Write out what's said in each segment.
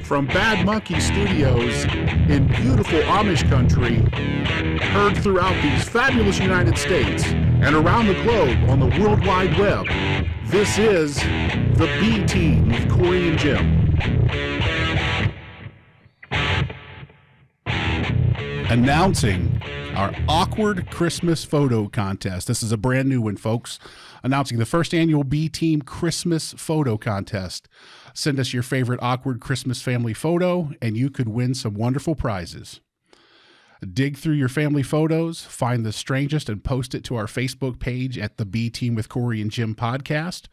From Bad Monkey Studios in beautiful Amish country, heard throughout these fabulous United States and around the globe on the World Wide Web, this is the B Team with Cory and Jim. Announcing our awkward Christmas photo contest. This is a brand new one, folks. Announcing the first annual B Team Christmas photo contest. Send us your favorite awkward Christmas family photo, and you could win some wonderful prizes. Dig through your family photos, find the strangest, and post it to our Facebook page at the B Team with Cory and Jim podcast,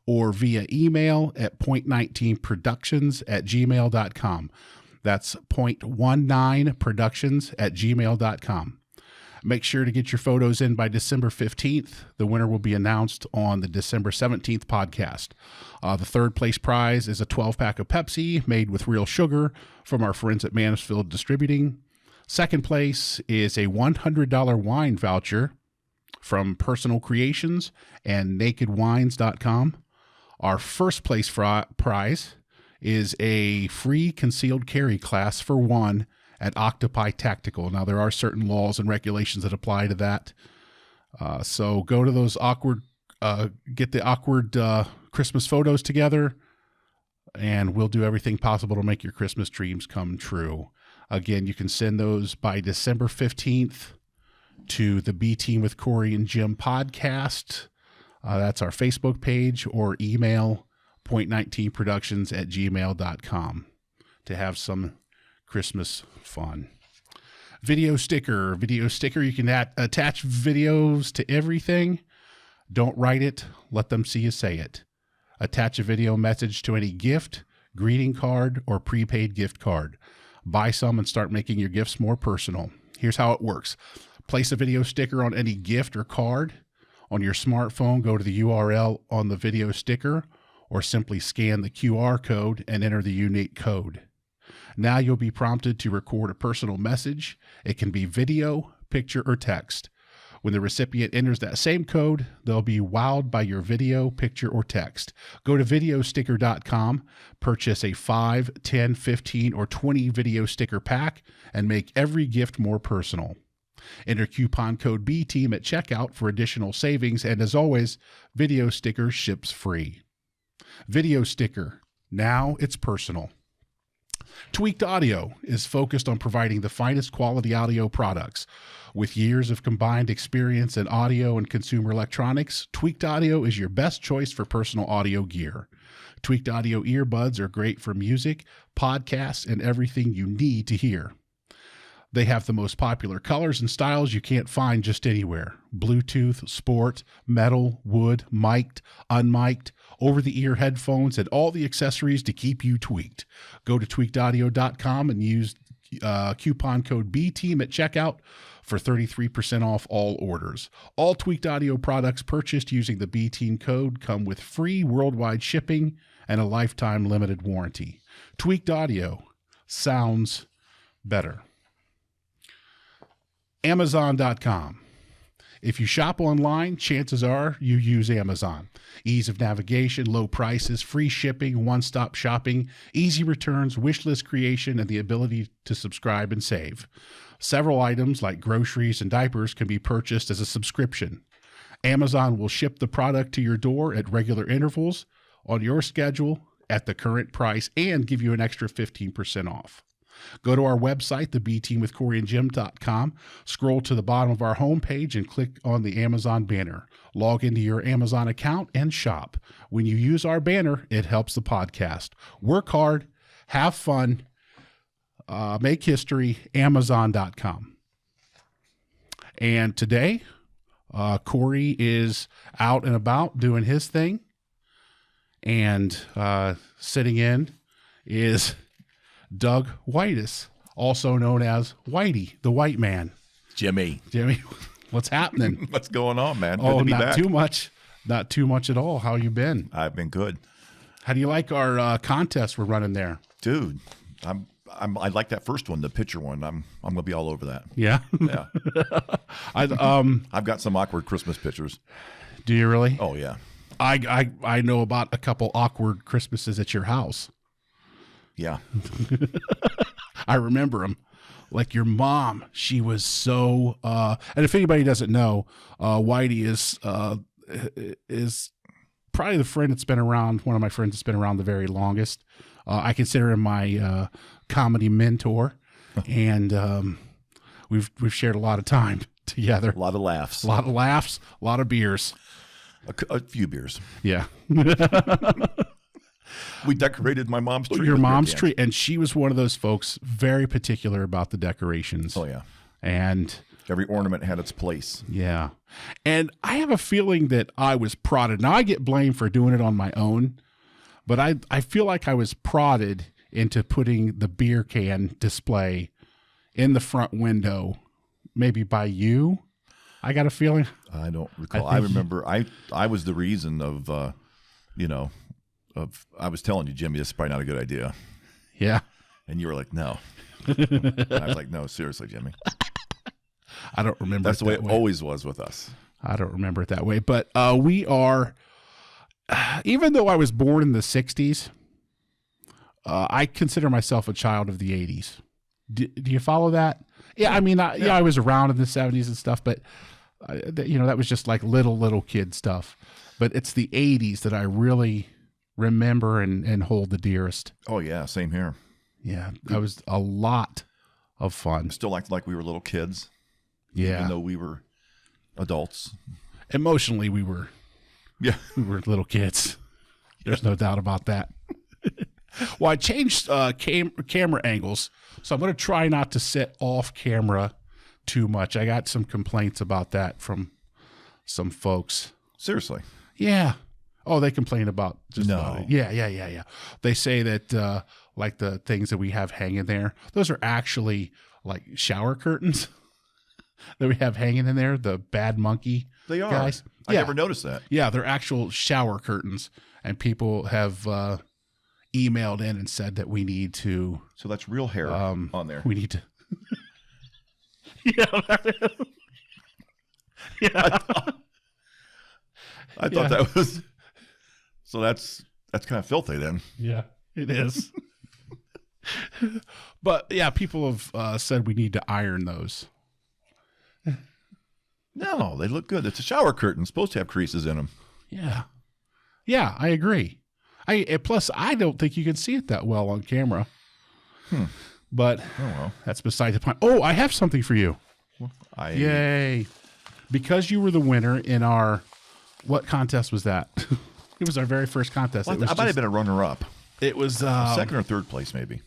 or via email at point19productions@gmail.com. That's point19productions@gmail.com. Make sure to get your photos in by December 15th. The winner will be announced on the December 17th podcast. The third place prize is a 12-pack of Pepsi made with real sugar from our friends at Mansfield Distributing. Second place is a $100 wine voucher from Personal Creations and NakedWines.com. Our first place prize is a free concealed carry class for one at Octopi Tactical. Now, there are certain laws and regulations that apply to that. So go to those get the awkward Christmas photos together, and we'll do everything possible to make your Christmas dreams come true. Again, you can send those by December 15th to the B Team with Cory and Jim podcast. That's our Facebook page, or email point19productions@gmail.com to have some Christmas fun. Video sticker. You can attach videos to everything. Don't write it. Let them see you say it. Attach a video message to any gift, greeting card, or prepaid gift card. Buy some and start making your gifts more personal. Here's how it works. Place a video sticker on any gift or card. On your smartphone, go to the URL on the video sticker, or simply scan the QR code and enter the unique code. Now you'll be prompted to record a personal message. It can be video, picture, or text. When the recipient enters that same code, they'll be wowed by your video, picture, or text. Go to videosticker.com, purchase a 5, 10, 15, or 20 video sticker pack, and make every gift more personal. Enter coupon code BTEAM at checkout for additional savings, and as always, Video Sticker ships free. Video Sticker. Now it's personal. Tweaked Audio is focused on providing the finest quality audio products. With years of combined experience in audio and consumer electronics, Tweaked Audio is your best choice for personal audio gear. Tweaked Audio earbuds are great for music, podcasts, and everything you need to hear. They have the most popular colors and styles you can't find just anywhere. Bluetooth, sport, metal, wood, mic'd, unmic'd, over-the-ear headphones, and all the accessories to keep you tweaked. Go to tweakedaudio.com and use coupon code BTEAM at checkout for 33% off all orders. All Tweaked Audio products purchased using the BTEAM code come with free worldwide shipping and a lifetime limited warranty. Tweaked Audio sounds better. Amazon.com. If you shop online, chances are you use Amazon. Ease of navigation, low prices, free shipping, one-stop shopping, easy returns, wish list creation, and the ability to subscribe and save. Several items like groceries and diapers can be purchased as a subscription. Amazon will ship the product to your door at regular intervals on your schedule at the current price and give you an extra 15% off. Go to our website, thebteamwithcoryandjim.com, scroll to the bottom of our homepage and click on the Amazon banner. Log into your Amazon account and shop. When you use our banner, it helps the podcast. Work hard, have fun, make history, Amazon.com. And today, Cory is out and about doing his thing, and sitting in is Doug Whitus, also known as Whitey, the white man. Jimmy, what's happening? What's going on, man? Good to be back. Too much. Not too much at all. How you been? I've been good. How do you like our contest we're running there? Dude, I like that first one, the picture one. I'm gonna be all over that. Yeah. Yeah. I've got some awkward Christmas pictures. Do you really? Oh yeah. I know about a couple awkward Christmases at your house. Yeah. I remember them. Like your mom, she was so. And if anybody doesn't know, Whitey is probably the friend that's been around. One of my friends that's been around the very longest. I consider him my comedy mentor, and we've shared a lot of time together. A lot of laughs. A lot of beers. A few beers. Yeah. We decorated my mom's tree. Your mom's tree. And she was one of those folks very particular about the decorations. Oh, yeah. And every ornament had its place. Yeah. And I have a feeling that I was prodded. Now, I get blamed for doing it on my own, but I feel like I was prodded into putting the beer can display in the front window, maybe by you. I got a feeling. I don't recall. I remember I was the reason of, I was telling you, Jimmy, this is probably not a good idea. Yeah. And you were like, no. And I was like, no, seriously, Jimmy. I don't remember. That's the way it always was with us. I don't remember it that way. But we are, even though I was born in the 60s, I consider myself a child of the 80s. Do you follow that? Yeah, I mean, I was around in the 70s and stuff, but, that was just like little kid stuff. But it's the 80s that I really remember and hold the dearest. Oh, yeah, same here. Yeah, that was a lot of fun. Still acted like we were little kids. Yeah. Even though we were adults. Emotionally, we were little kids. There's no doubt about that. Well, I changed camera angles, so I'm going to try not to sit off camera too much. I got some complaints about that from some folks. Seriously? Yeah. Oh, they complain about just no. about it. Yeah. They say that like the things that we have hanging there, those are actually like shower curtains that we have hanging in there, the bad monkey They are. guys. I never noticed that. Yeah, they're actual shower curtains, and people have emailed in and said that we need to. So that's real hair on there. We need to. Yeah. Yeah. I thought that was. So that's kind of filthy then. Yeah, it is. But yeah, people have said we need to iron those. No, they look good. It's a shower curtain. It's supposed to have creases in them. Yeah, I agree. Plus, I don't think you can see it that well on camera. But that's beside the point. Oh, I have something for you. Yay. Because you were the winner in our, what contest was that? It was our very first contest. Well, I might have been a runner-up. It was second or third place, maybe.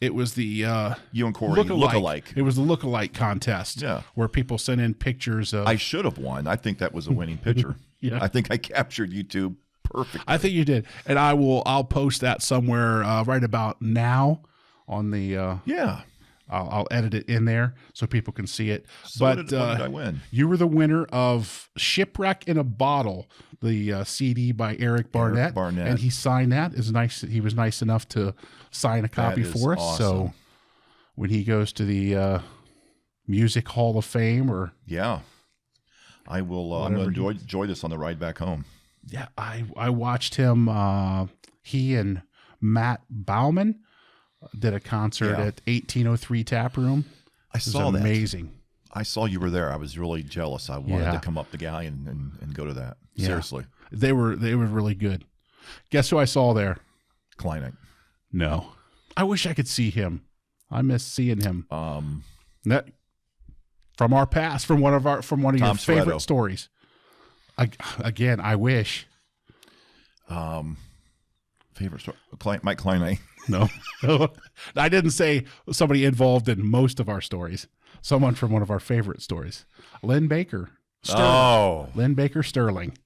It was the you and Cory look-alike. It was the look-alike contest. Yeah, where people sent in pictures of. I should have won. I think that was a winning picture. Yeah, I think I captured you two perfectly. I think you did, and I'll post that somewhere right about now on the. Yeah. I'll edit it in there so people can see it. So but what did I win? You were the winner of Shipwreck in a Bottle, the CD by Eric Barnett. And he signed that. It's nice. He was nice enough to sign a copy for us. Awesome. So when he goes to the Music Hall of Fame, or I will. I'm going to enjoy this on the ride back home. Yeah, I watched him. He and Matt Bauman did a concert at 1803 Tap Room. I saw that. Amazing. I saw you were there. I was really jealous. I wanted to come up to Galion and go to that. Yeah. Seriously. They were really good. Guess who I saw there? Kleinek. No. I wish I could see him. I miss seeing him. That from our past, from one of your favorite stories. Again, I wish. Favorite story? Mike Kleinek. No. I didn't say somebody involved in most of our stories. Someone from one of our favorite stories. Lynn Baker Sterling. Oh. Lynn Baker Sterling.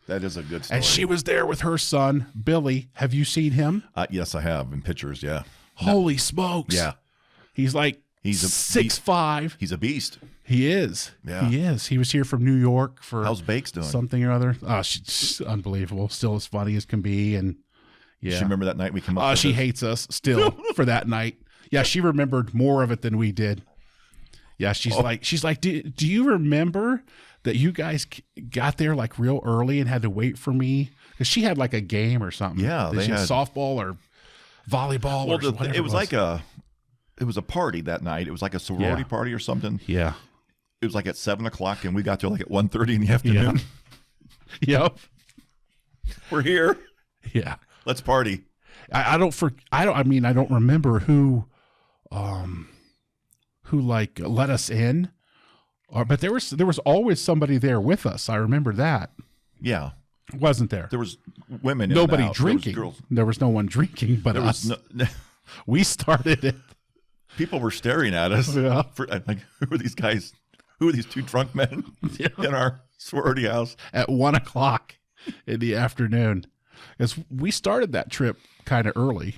That is a good story. And she was there with her son, Billy. Have you seen him? Yes, I have, in pictures, yeah. Holy smokes. Yeah. He's like 6'5". He's a beast. He is. Yeah. He is. He was here from New York for How's Bakes doing? Something or other. Oh, she's unbelievable. Still as funny as can be. And yeah. She remember that night we came up? She hates us still for that night. Yeah, she remembered more of it than we did. Yeah, she's like, do you remember that you guys got there like real early and had to wait for me? Because she had like a game or something. Yeah, they had softball or volleyball Well, or whatever it was a party that night. It was like a sorority Yeah. party or something. Yeah. It was like at 7:00, and we got there like at 1:30 in the afternoon. Yep. We're here. Yeah. Let's party. I don't remember who like let us in, but there was always somebody there with us. I remember that. Yeah. Wasn't there? There was women. Nobody in and out. drinking. There There was was girls. no one drinking, but There us. was no. We started it. People were staring at us. Yeah. Like, who are these guys? Who are these two drunk men in our sorority house? At 1:00 in the afternoon, because we started that trip kind of early,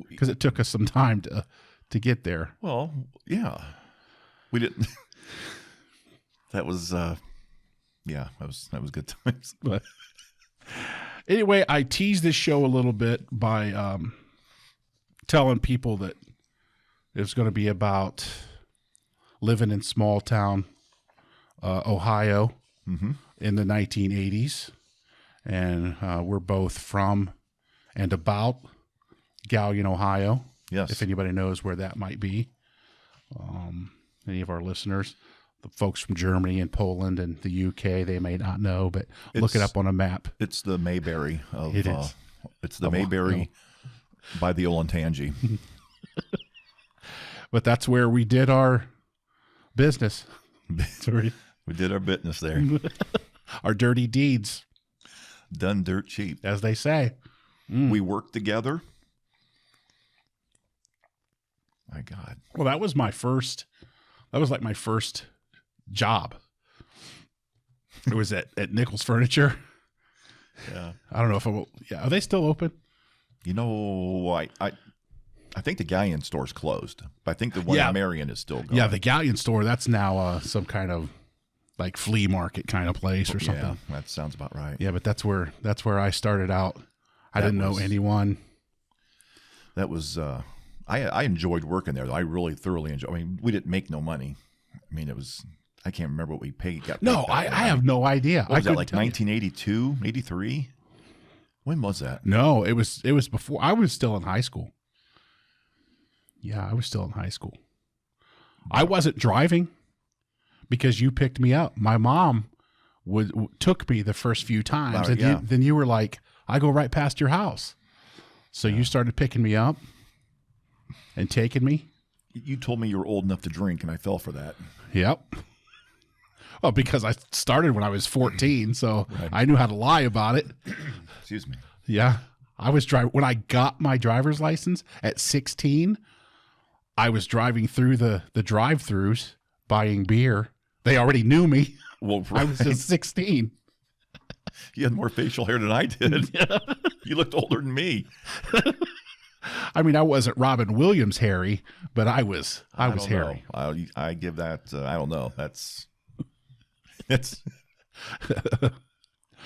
because it took us some time to get there. Well, yeah, we didn't. That was, yeah, that was good times. But anyway, I teased this show a little bit by telling people that it was going to be about living in small town Ohio in the 1980s. And we're both from and about Galion, Ohio. Yes. If anybody knows where that might be. Any of our listeners, the folks from Germany and Poland and the UK, they may not know, but look it up on a map. It's the Mayberry of. It is. It's the Mayberry by the Olentangy. But that's where we did our business. We did our business there. Our dirty deeds, Done dirt cheap. as they say. We worked together. My God. Well, that was like my first job. It was at Nichols Furniture. Yeah. I don't know if are they still open? You know, I think the Galion store's closed, but I think the one in Marion is still going. Yeah, the Galion store, that's now some kind of like flea market kind of place or something. Yeah, that sounds about right. Yeah, but that's where I started out. I didn't know anyone. That was I enjoyed working there though. I really thoroughly enjoyed. I mean, we didn't make no money. I mean, I can't remember what we paid. No, I have no idea. What was that, like 1982, 83? When was that? No, it was before I was still in high school. Yeah, I was still in high school. I wasn't driving because you picked me up. My mom took me the first few times, and then you were like, "I go right past your house." So you started picking me up and taking me. You told me you were old enough to drink, and I fell for that. Yep. Well, because I started when I was 14, so Right. I knew how to lie about it. Excuse me. Yeah. I was driving when I got my driver's license at 16. I was driving through the drive-thrus buying beer. They already knew me. Well, I was just 16. You had more facial hair than I did. You looked older than me. I mean, I wasn't Robin Williams hairy, but I was don't hairy. know. I give that. I don't know. That's.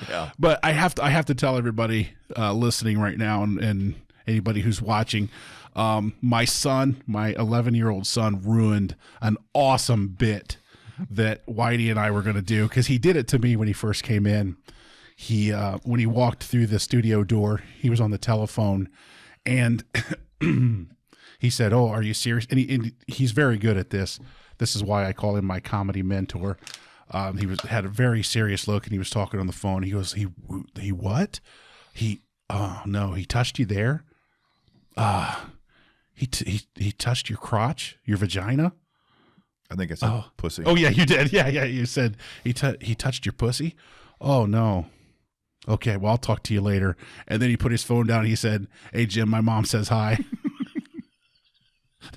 Yeah. But I have to tell everybody listening right now and anybody who's watching, my son, my 11-year-old son, ruined an awesome bit that Whitey and I were going to do, because he did it to me when he first came in. He when he walked through the studio door, he was on the telephone, and he said, "Oh, are you serious?" And he's very good at this. This is why I call him my comedy mentor. He had a very serious look, and he was talking on the phone. He goes, he what? No, he touched you there. He touched your crotch, your vagina. I think I said pussy. Oh yeah, you did. Yeah. You said he touched your pussy. Oh no. Okay, well, I'll talk to you later. And then he put his phone down. And he said, "Hey Jim, my mom says hi."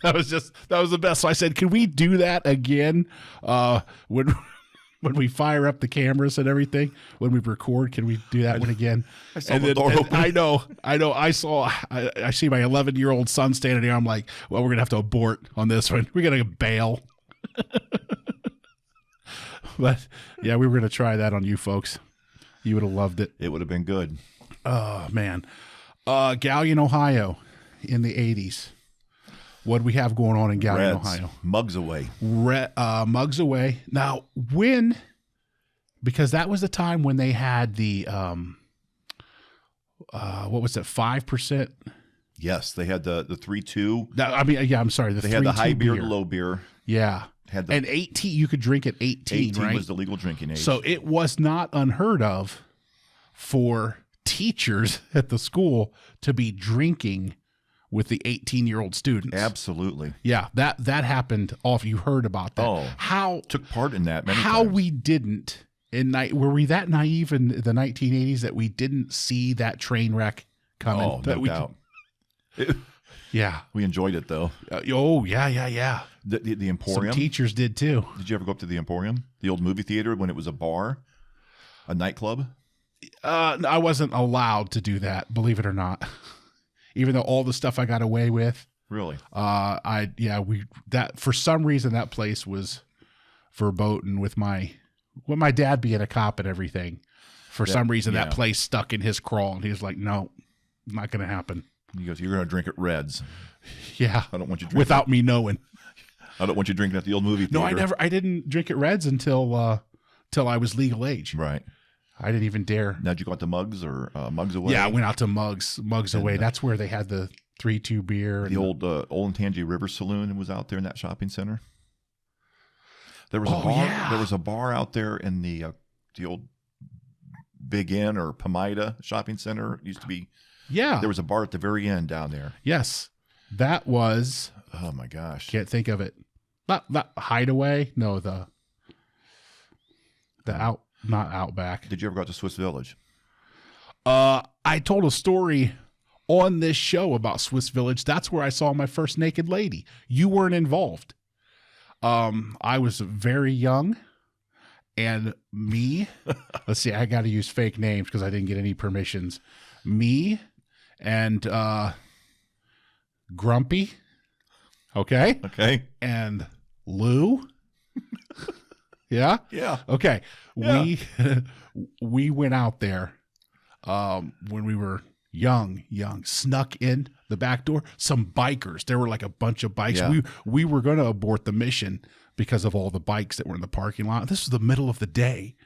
That was the best. So I said, "Can we do that again? When we fire up the cameras and everything, when we record, can we do that one again?" I saw the door open. I know. I see my 11-year-old son standing there. I'm like, well, we're going to have to abort on this one. We're going to bail. But yeah, we were going to try that on you folks. You would have loved it. It would have been good. Oh man. Galion, Ohio in the 80s. What do we have going on in Galion, Reds, Ohio? Mugs away. Mugs away. Now, because that was the time when they had the, what was it, 5%? Yes, they had the 3-2. I mean, yeah, I'm sorry. They had the high beer, the low beer. Yeah. And 18, you could drink at 18, 18 right? was the legal drinking age. So it was not unheard of for teachers at the school to be drinking with the 18-year-old students. Absolutely. Yeah, that happened. You heard about that. Oh, how took part in that many how times. we didn't were we that naive in the 1980s that we didn't see that train wreck coming? Oh, no doubt. Yeah. We enjoyed it, though. Yeah. The Emporium. Some teachers did, too. Did you ever go up to the Emporium? The old movie theater when it was a bar? A nightclub? I wasn't allowed to do that, believe it or not. Even though all the stuff I got away with. Really? For some reason that place was verboten with my dad being a cop and everything. For some reason that place stuck in his craw, and he was like, "No, not going to happen." He goes, "You're going to drink at Red's." Yeah. I don't want you drinking without me knowing. I don't want you drinking at the old movie theater. No, I didn't drink at Red's until I was legal age. Right. I didn't even dare. Now, did you go out to Mugs or Mugs Away? Yeah, I went out to Mugs Away. That's where they had the 3-2 beer. The old Olentangy River Saloon was out there in that shopping center. There was a bar. Yeah. There was a bar out there in the old Big Inn or Pomida shopping center. It used to be. Yeah. There was a bar at the very end down there. Yes. That was. Oh my gosh. Can't think of it. Not Hideaway. No, not Outback. Did you ever go out to Swiss Village? I told a story on this show about Swiss Village. That's where I saw my first naked lady. You weren't involved. I was very young, and me, let's see, I got to use fake names because I didn't get any permissions. Me and Grumpy, okay, and Lou. Yeah? Yeah. Okay. Yeah. We went out there when we were young, snuck in the back door. Some bikers. There were like a bunch of bikes. Yeah. We were going to abort the mission because of all the bikes that were in the parking lot. This was the middle of the day.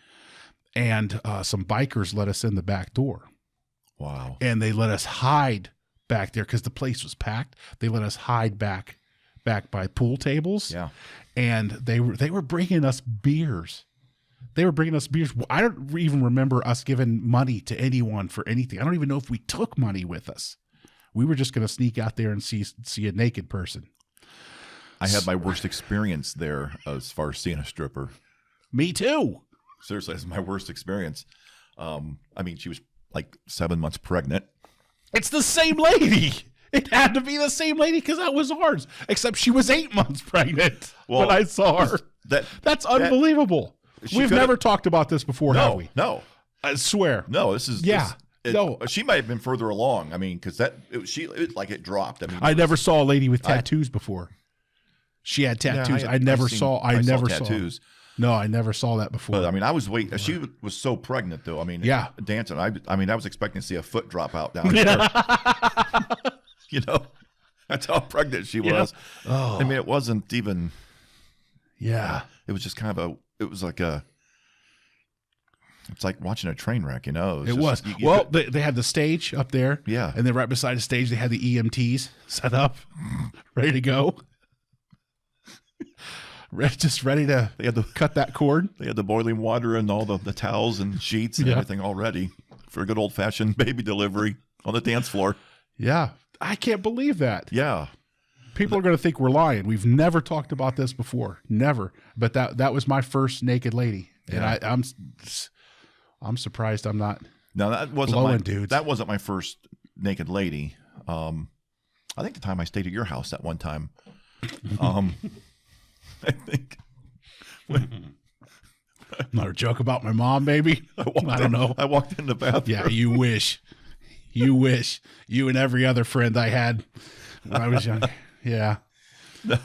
And some bikers let us in the back door. Wow. And they let us hide back there because the place was packed. They let us hide back by pool tables. Yeah. And they were bringing us beers. They were bringing us beers. I don't even remember us giving money to anyone for anything. I don't even know if we took money with us. We were just going to sneak out there and see a naked person. I had my worst experience there as far as seeing a stripper. Me too. Seriously, that's my worst experience. I mean, she was like 7 months pregnant. It's the same lady. It had to be the same lady because that was ours. Except she was 8 months pregnant when I saw her. That's unbelievable. We've never talked about this before, have we? No. I swear. No, this is... Yeah. No. She might have been further along. I mean, because it dropped. I mean, I never saw a lady with tattoos before. She had tattoos. Yeah, I never saw tattoos. No, I never saw that before. But I mean, I was waiting. She was so pregnant, though. I mean, yeah, dancing. I mean, I was expecting to see a foot drop out down there. You know, that's how pregnant she was. Oh. I mean, it wasn't even. Yeah, it was just kind of it was like it's like watching a train wreck, you know. It was. They had the stage up there. Yeah. And then right beside the stage, they had the EMTs set up, ready to go. Just ready to cut that cord. They had the boiling water and all the towels and sheets and everything all ready for a good old-fashioned baby delivery on the dance floor. Yeah. I can't believe that. Yeah. People are going to think we're lying. We've never talked about this before. Never. But that was my first naked lady. Yeah. And I'm surprised I'm not that wasn't dudes. That wasn't my first naked lady. I think the time I stayed at your house that one time. I think. Another joke about my mom, baby. I don't know. I walked in the bathroom. Yeah, you wish. You wish. You and every other friend I had when I was young. Yeah. No.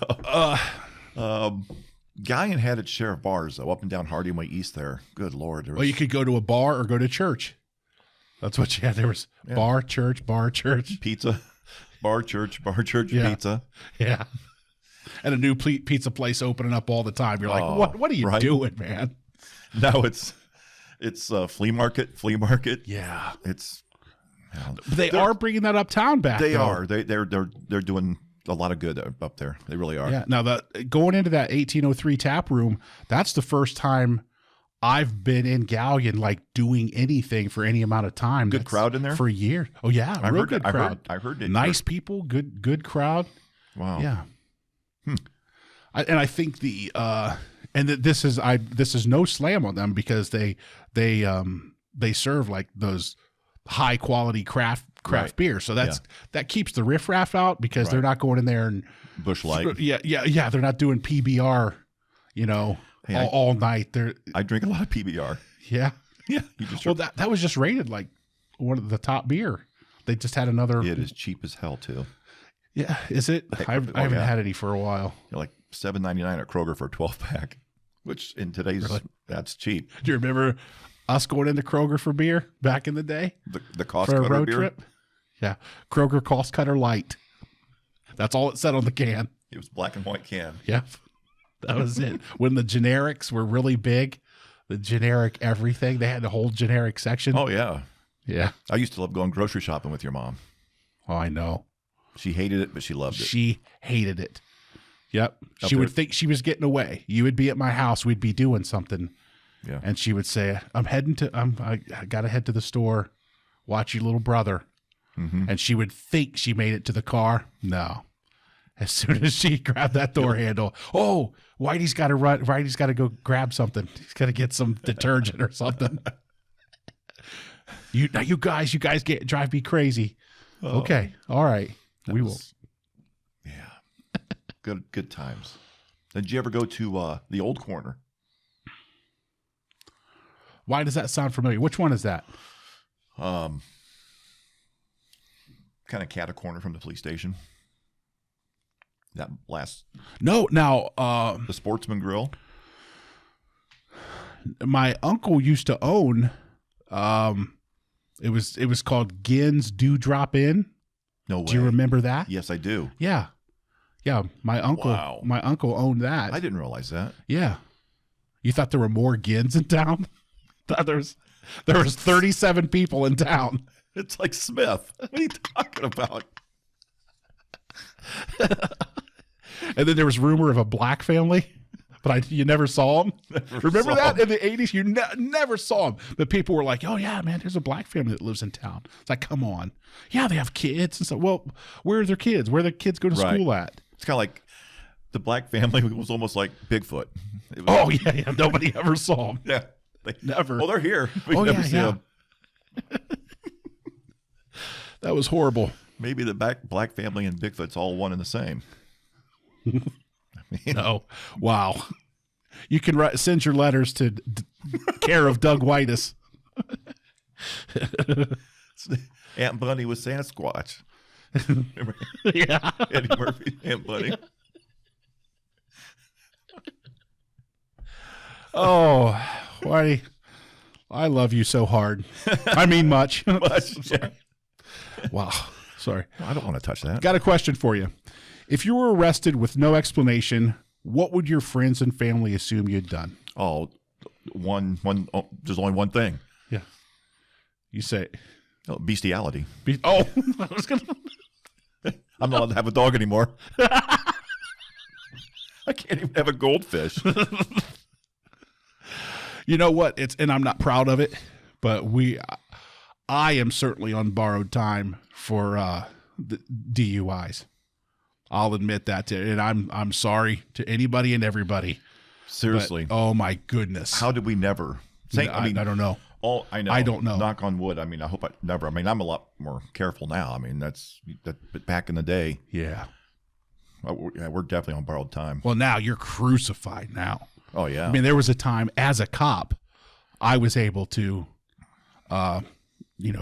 Galion had its share of bars, though, up and down Harding Way East there. Good Lord. Well, you could go to a bar or go to church. That's what you had. There was bar, church, pizza, bar, church, pizza. Yeah. And a new pizza place opening up all the time. You're like, what are you doing, man? No, it's flea market. Yeah. It's But they are bringing that uptown back. They though. are. They're doing a lot of good up there. They really are. Yeah. Now going into that 1803 tap room, that's the first time I've been in Galion, like doing anything for any amount of time. Good crowd in there for a year. Oh yeah, real good crowd. I heard it. Nice people, good crowd. Wow. Yeah. I think this is no slam on them because they serve like those high quality craft beer. So that keeps the riffraff out because they're not going in there and Busch Light. Yeah. They're not doing PBR, all night. I drink a lot of PBR. Yeah. Yeah. Well, that was just rated like one of the top beer. They just had another. It is cheap as hell too. Yeah. Is it? I haven't had any for a while. Like $7.99 at Kroger for a 12-pack, which in today's that's cheap. Do you remember us going into Kroger for beer back in the day? The cost for a cutter road beer? trip? Yeah. Kroger Cost Cutter Light. That's all it said on the can. It was black and white can. Yep. That was it. When the generics were really big, the generic everything, they had the whole generic section. Oh, yeah. Yeah. I used to love going grocery shopping with your mom. Oh, I know. She hated it, but she loved it. She hated it. Yep. She would think she was getting away. You would be at my house. We'd be doing something. Yeah. And she would say, I got to head to the store, watch your little brother. Mm-hmm. And she would think she made it to the car. No. As soon as she grabbed that door handle, Whitey's got to run. Whitey's got to go grab something. He's got to get some detergent or something. You guys drive me crazy. Oh. Okay. All right. We will. Yeah. Good times. Did you ever go to the Old Corner? Why does that sound familiar? Which one is that? Kind of cat a corner from the police station. That last. No, now the Sportsman Grill. My uncle used to own. It was called Ginn's Do Drop In. No way. Do you remember that? Yes, I do. Yeah. My uncle owned that. I didn't realize that. Yeah. You thought there were more Ginns in town? There was 37 people in town. It's like Smith. What are you talking about? And then there was rumor of a black family, but you never saw them. Remember that in the 80s? You never saw them. But people were like, oh, yeah, man, there's a black family that lives in town. It's like, come on. Yeah, they have kids. And so, well, where are their kids? Where their kids go to school at? It's kind of like the black family was almost like Bigfoot. Yeah. Nobody ever saw them. Yeah. Never. Well, they're here. We never see them. That was horrible. Maybe the black family and Bigfoot's all one and the same. No. Wow. You can send your letters to care of Doug Whitus. Aunt Bunny was Sasquatch. Remember? Yeah. Eddie Murphy, Aunt Bunny. Oh, Whitey, I love you so hard. I mean much. Yeah. Wow. Sorry. Well, I don't want to touch that. Got a question for you. If you were arrested with no explanation, what would your friends and family assume you'd done? Oh, there's only one thing. Yeah. You say. Oh, bestiality. I was going to. I'm not allowed to have a dog anymore. I can't even have a goldfish. You know what? And I'm not proud of it, but I am certainly on borrowed time for the DUIs. I'll admit that to you, and I'm sorry to anybody and everybody. Seriously. But, oh my goodness. How did we never? I don't know. I know. I don't know. Knock on wood. I mean, I hope I never. I mean, I'm a lot more careful now. I mean, but back in the day. Yeah. We're definitely on borrowed time. Well, now you're crucified now. Oh yeah. I mean, there was a time as a cop, I was able to,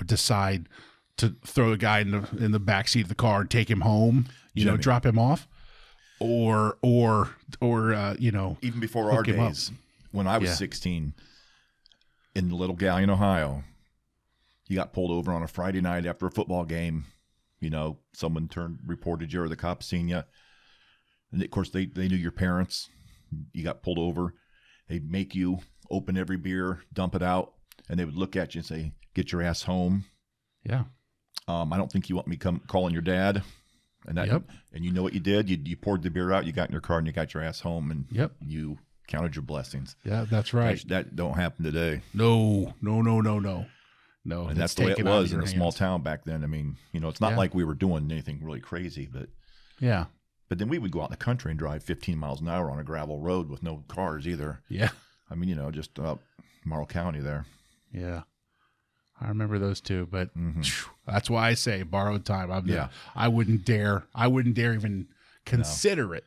decide to throw a guy in the backseat of the car and take him home, drop him off, or even before our days, when I was 16, in Little Galion, Ohio, you got pulled over on a Friday night after a football game. Someone reported you or the cops seen you, and of course they knew your parents. You got pulled over. They'd make you open every beer, dump it out, and they would look at you and say, "Get your ass home." Yeah. I don't think you want me calling your dad. And that, and you know what you did? You poured the beer out, you got in your car, and you got your ass home, and you counted your blessings. Yeah, that's right. That don't happen today. No. And that's the way it was in a small town back then. I mean, it's not like we were doing anything really crazy, but But then we would go out in the country and drive 15 miles an hour on a gravel road with no cars either. Yeah. I mean, just up Morrow County there. Yeah. I remember those two, but that's why I say borrowed time. I wouldn't dare even consider it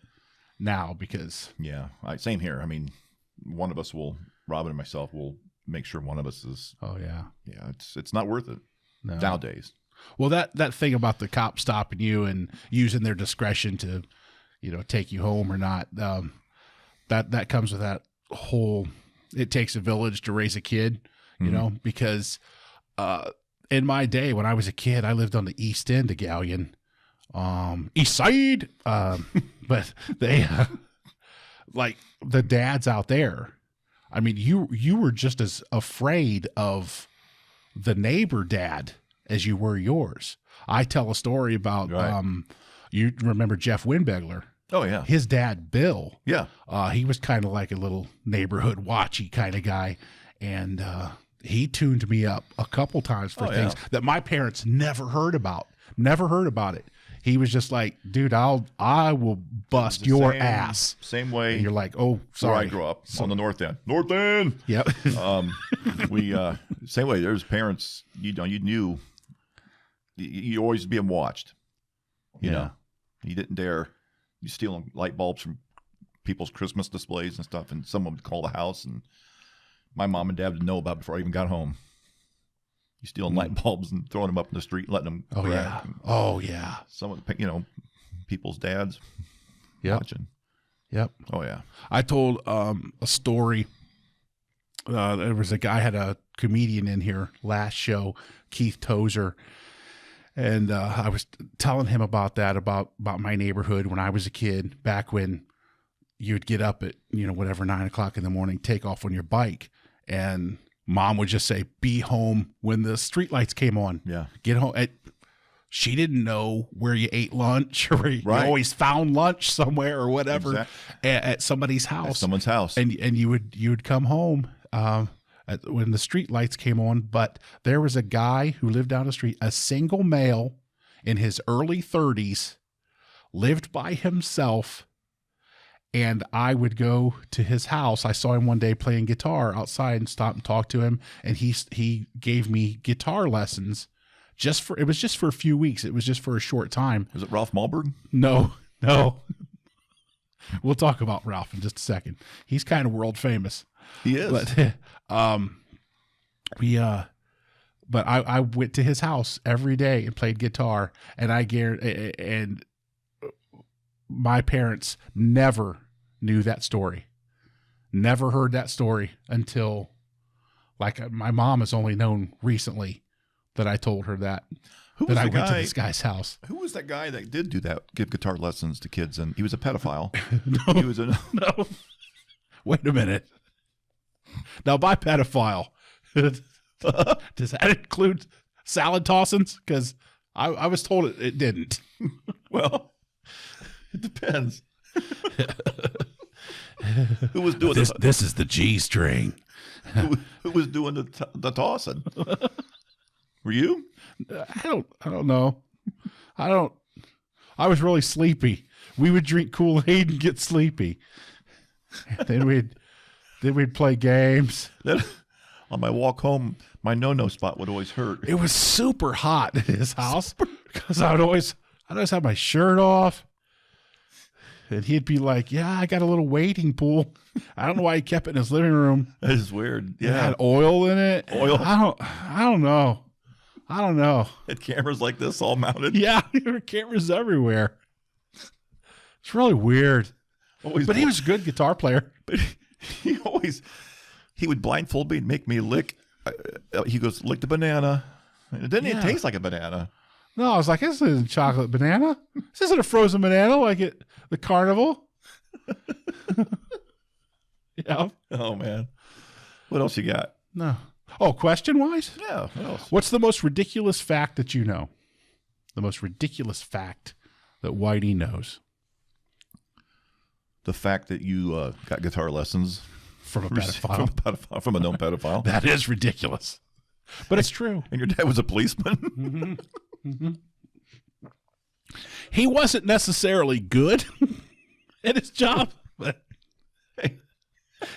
now because. Yeah. Same here. I mean, one of us Robin and myself will make sure one of us is. Oh yeah. Yeah. It's not worth it nowadays. Well, that thing about the cop stopping you and using their discretion to, take you home or not, that comes with that whole, it takes a village to raise a kid, because in my day when I was a kid, I lived on the east end of Galion, east side, but they, like the dads out there, I mean, you were just as afraid of the neighbor dad as you were yours. I tell a story about, you remember Jeff Winbegler? Oh yeah. His dad, Bill. Yeah. He was kind of like a little neighborhood watchy kind of guy. And, he tuned me up a couple times for things that my parents never heard about it. He was just like, dude, I will bust your ass. Same way. And you're like, oh, sorry. Where I grew up on the North End. North End. Yep. We, same way. There's parents, you knew you always being watched. You know, you didn't dare. You stealing light bulbs from people's Christmas displays and stuff, and someone would call the house, and my mom and dad would know about it before I even got home. You stealing light bulbs and throwing them up in the street, letting them crack. Oh yeah. Some of the, people's dads watching. Yep. Oh yeah. I told a story. There was a guy, had a comedian in here last show, Keith Tozer. And I was telling him about that, about my neighborhood when I was a kid, back when you'd get up at, 9 o'clock in the morning, take off on your bike, and mom would just say, be home when the streetlights came on. Yeah. Get home. She didn't know where you ate lunch or you always found lunch somewhere or whatever at somebody's house. At someone's house. And you would come home when the street lights came on, but there was a guy who lived down the street, a single male in his early 30s, lived by himself, and I would go to his house. I saw him one day playing guitar outside and stopped and talked to him, and he gave me guitar lessons. It was just for a few weeks. It was just for a short time. Was it Ralph Malberg? No. We'll talk about Ralph in just a second. He's kind of world famous. He is. But but I went to his house every day and played guitar, and and my parents never knew that story. Never heard that story until, my mom has only known recently that I told her that. I went to this guy's house. Who was that guy that did do that, give guitar lessons to kids, and he was a pedophile? No. Wait a minute. Now, by pedophile, does that include salad tossings? Because I was told it didn't. Well, it depends. Who was doing this is the G string. Who was doing the tossing? Were you? I don't know. I was really sleepy. We would drink Kool-Aid and get sleepy. Then we'd play games. On my walk home, my no-no spot would always hurt. It was super hot in his house because I'd always have my shirt off. And he'd be like, yeah, I got a little wading pool. I don't know why he kept it in his living room. That is weird. Yeah. It had oil in it. Oil? I don't know. Had cameras like this all mounted? Yeah, there were cameras everywhere. It's really weird. But he was a good guitar player. But he would blindfold me and make me lick. He goes, lick the banana. And it didn't even taste like a banana. No, I was like, this isn't chocolate banana. This isn't a frozen banana like at the carnival. Yeah. Oh, man. What else you got? No. Oh, question-wise? Yeah. What else? What's the most ridiculous fact that you know? The most ridiculous fact that Whitey knows. The fact that you got guitar lessons From a pedophile. From a known pedophile. That is ridiculous. But it's true. And your dad was a policeman. Mm-hmm. Mm-hmm. He wasn't necessarily good at his job, but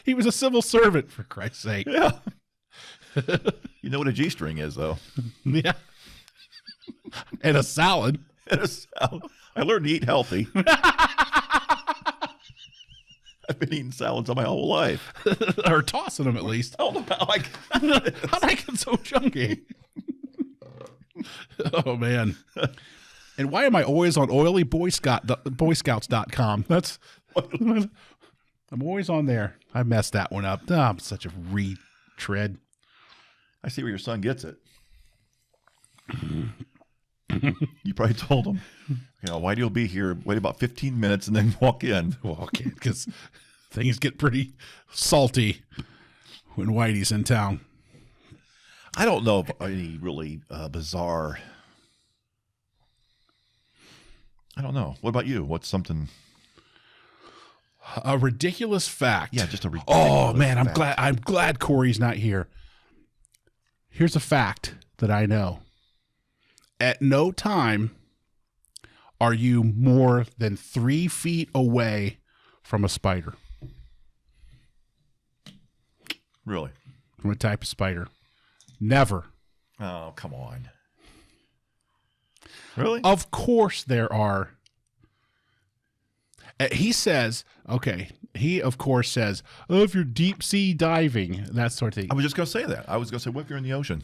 he was a civil servant, for Christ's sake. Yeah. You know what a G-string is, though. Yeah. And a salad. And a salad. I learned to eat healthy. I've been eating salads all my whole life. Or tossing them, at least. I don't know how I How'd I get so chunky? Oh, man. And why am I always on oilyboyscouts.com? That's... I'm always on there. I messed that one up. Oh, I'm such a retread. I see where your son gets it. You probably told him, Whitey will be here, wait about 15 minutes and then walk in. Walk in, because things get pretty salty when Whitey's in town. I don't know of any really bizarre... I don't know. What about you? What's something... A ridiculous fact. Yeah, just a ridiculous Oh, man, fact. I'm glad Corey's not here. Here's a fact that I know. At no time are you more than 3 feet away from a spider. Really? From a type of spider. Never. Oh, come on. Really? Of course there are. He says, he of course says, oh, if you're deep sea diving, that sort of thing. I was just going to say that. I was going to say, what if you're in the ocean?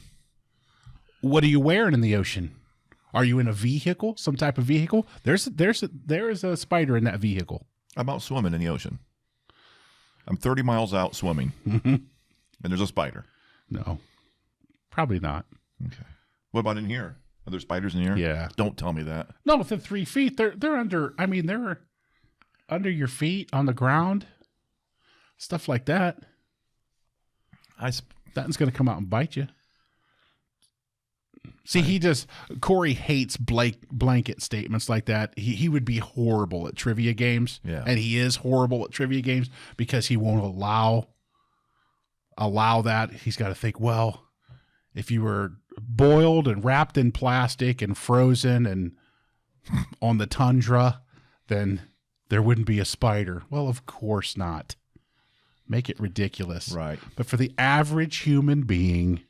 What are you wearing in the ocean? Are you in a vehicle, some type of vehicle? There is a spider in that vehicle. I'm out swimming in the ocean. I'm 30 miles out swimming, Mm-hmm. and there's a spider. No, probably not. Okay. What about in here? Are there spiders in here? Yeah. Don't tell me that. Not within 3 feet. They're under. I mean, they're under your feet on the ground. Stuff like that. That one's going to come out and bite you. See, Corey hates blanket statements like that. He would be horrible at trivia games. Yeah. And he is horrible at trivia games because he won't allow that. He's got to think, well, if you were boiled and wrapped in plastic and frozen and on the tundra, then there wouldn't be a spider. Well, of course not. Make it ridiculous. Right. But for the average human being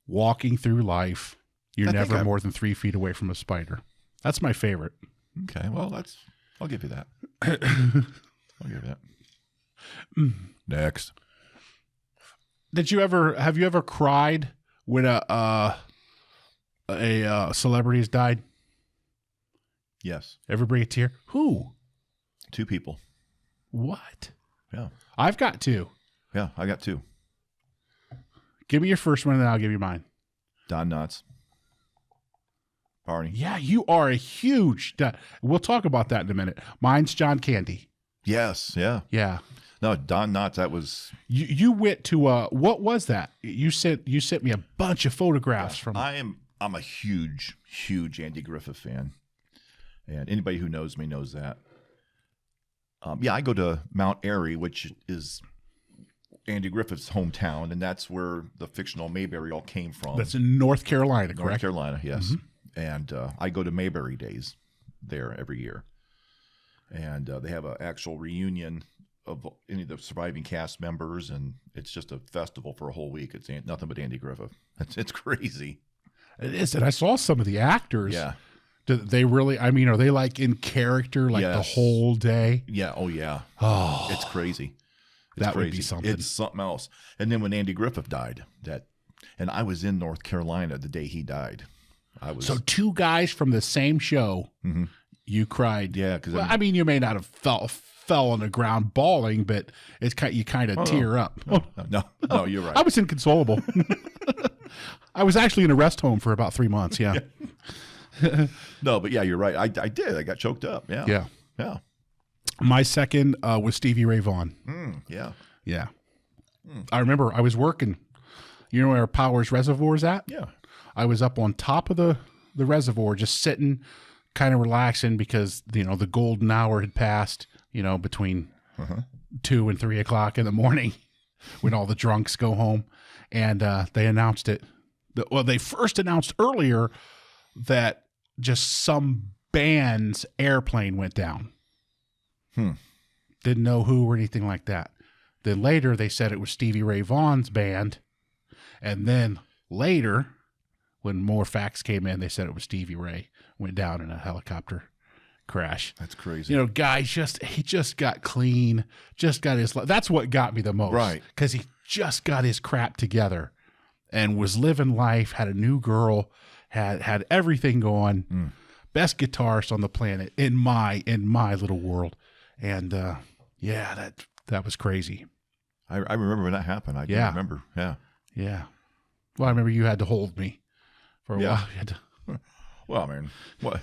walking through life, you're never more than 3 feet away from a spider. That's my favorite. Okay. Well, I'll give you that. I'll give you that. Next. Have you ever cried when a celebrity has died? Yes. Ever bring a tear? Who? 2 people. What? Yeah. I've got 2. Yeah, I got 2. Give me your first one, and then I'll give you mine. Don Knotts. Barney. Yeah, you are a huge... We'll talk about that in a minute. Mine's John Candy. Yes. Yeah. Yeah. No, Don Knotts. That was. You went to what was that? You sent me a bunch of photographs from. I'm a huge Andy Griffith fan, and anybody who knows me knows that. I go to Mount Airy, which is Andy Griffith's hometown, and that's where the fictional Mayberry all came from. That's in North Carolina, correct? North Carolina, yes. Mm-hmm. And I go to Mayberry Days there every year, and they have an actual reunion of any of the surviving cast members, and it's just a festival for a whole week. It's nothing but Andy Griffith. It's crazy. It is, and I saw some of the actors. Yeah. Do they really? I mean, are they like in character like the whole day? Yeah. Oh, yeah. Oh, it's crazy. That would be something. It's something else. And then when Andy Griffith died, and I was in North Carolina the day he died. So 2 guys from the same show. Mm-hmm. You cried. Yeah, because I mean, you may not have fell on the ground bawling, but it's you kind of tear up. No, you're right. I was inconsolable. I was actually in a rest home for about 3 months. Yeah. No, but yeah, you're right. I did. I got choked up. Yeah. Yeah. My second was Stevie Ray Vaughan. Yeah. Yeah. I remember I was working. You know where Powers Reservoir is at? Yeah. I was up on top of the the reservoir, just sitting, kind of relaxing because, the golden hour had passed, between 2 and 3 o'clock in the morning when all the drunks go home. And they announced it. Well, they first announced earlier that just some band's airplane went down. Didn't know who or anything like that. Then later they said it was Stevie Ray Vaughan's band. And then later, when more facts came in, they said it was Stevie Ray went down in a helicopter crash. That's crazy. Guy he just got clean, just got that's what got me the most. Right. Because he just got his crap together and was living life, had a new girl, had everything going. Best guitarist on the planet in my little world. And that was crazy. I remember when that happened. I do remember. Yeah. Yeah. Well, I remember you had to hold me for a while. You had to... Well, man, what?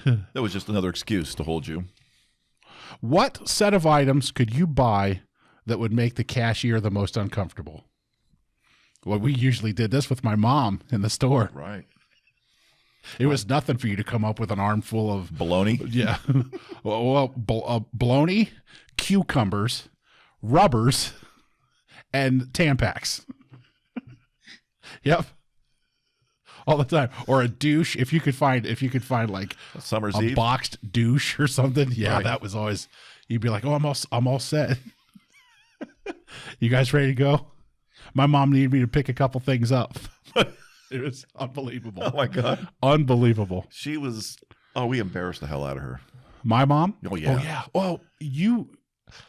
That was just another excuse to hold you. What set of items could you buy that would make the cashier the most uncomfortable? Well, we usually did this with my mom in the store. Right. It was nothing for you to come up with an armful of bologna. Yeah. Bologna, cucumbers, rubbers, and Tampax. Yep. All the time. Or a douche. If you could find like Summer's a Eve boxed douche or something. Yeah, right. That was always, you'd be like, oh, I'm all set. You guys ready to go? My mom needed me to pick a couple things up. It was unbelievable. Oh my God. Unbelievable. She was, we embarrassed the hell out of her. My mom? Oh yeah. Oh yeah. Well,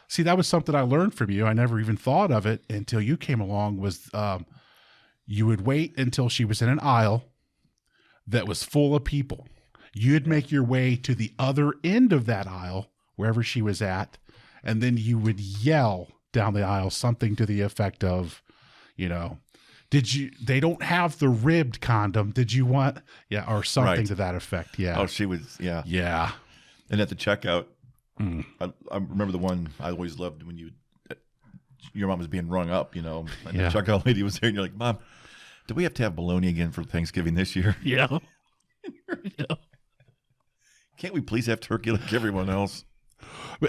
see, that was something I learned from you. I never even thought of it until you came along, was you would wait until she was in an aisle that was full of people. You'd make your way to the other end of that aisle, wherever she was at, and then you would yell down the aisle something to the effect of, they don't have the ribbed condom. Did you want, or something right. to that effect. Yeah. Oh, she was, yeah. Yeah. And at the checkout, I remember the one I always loved when your mom was being rung up, and the checkout lady was there, and you're like, Mom, do we have to have bologna again for Thanksgiving this year? Yeah. Can't we please have turkey like everyone else?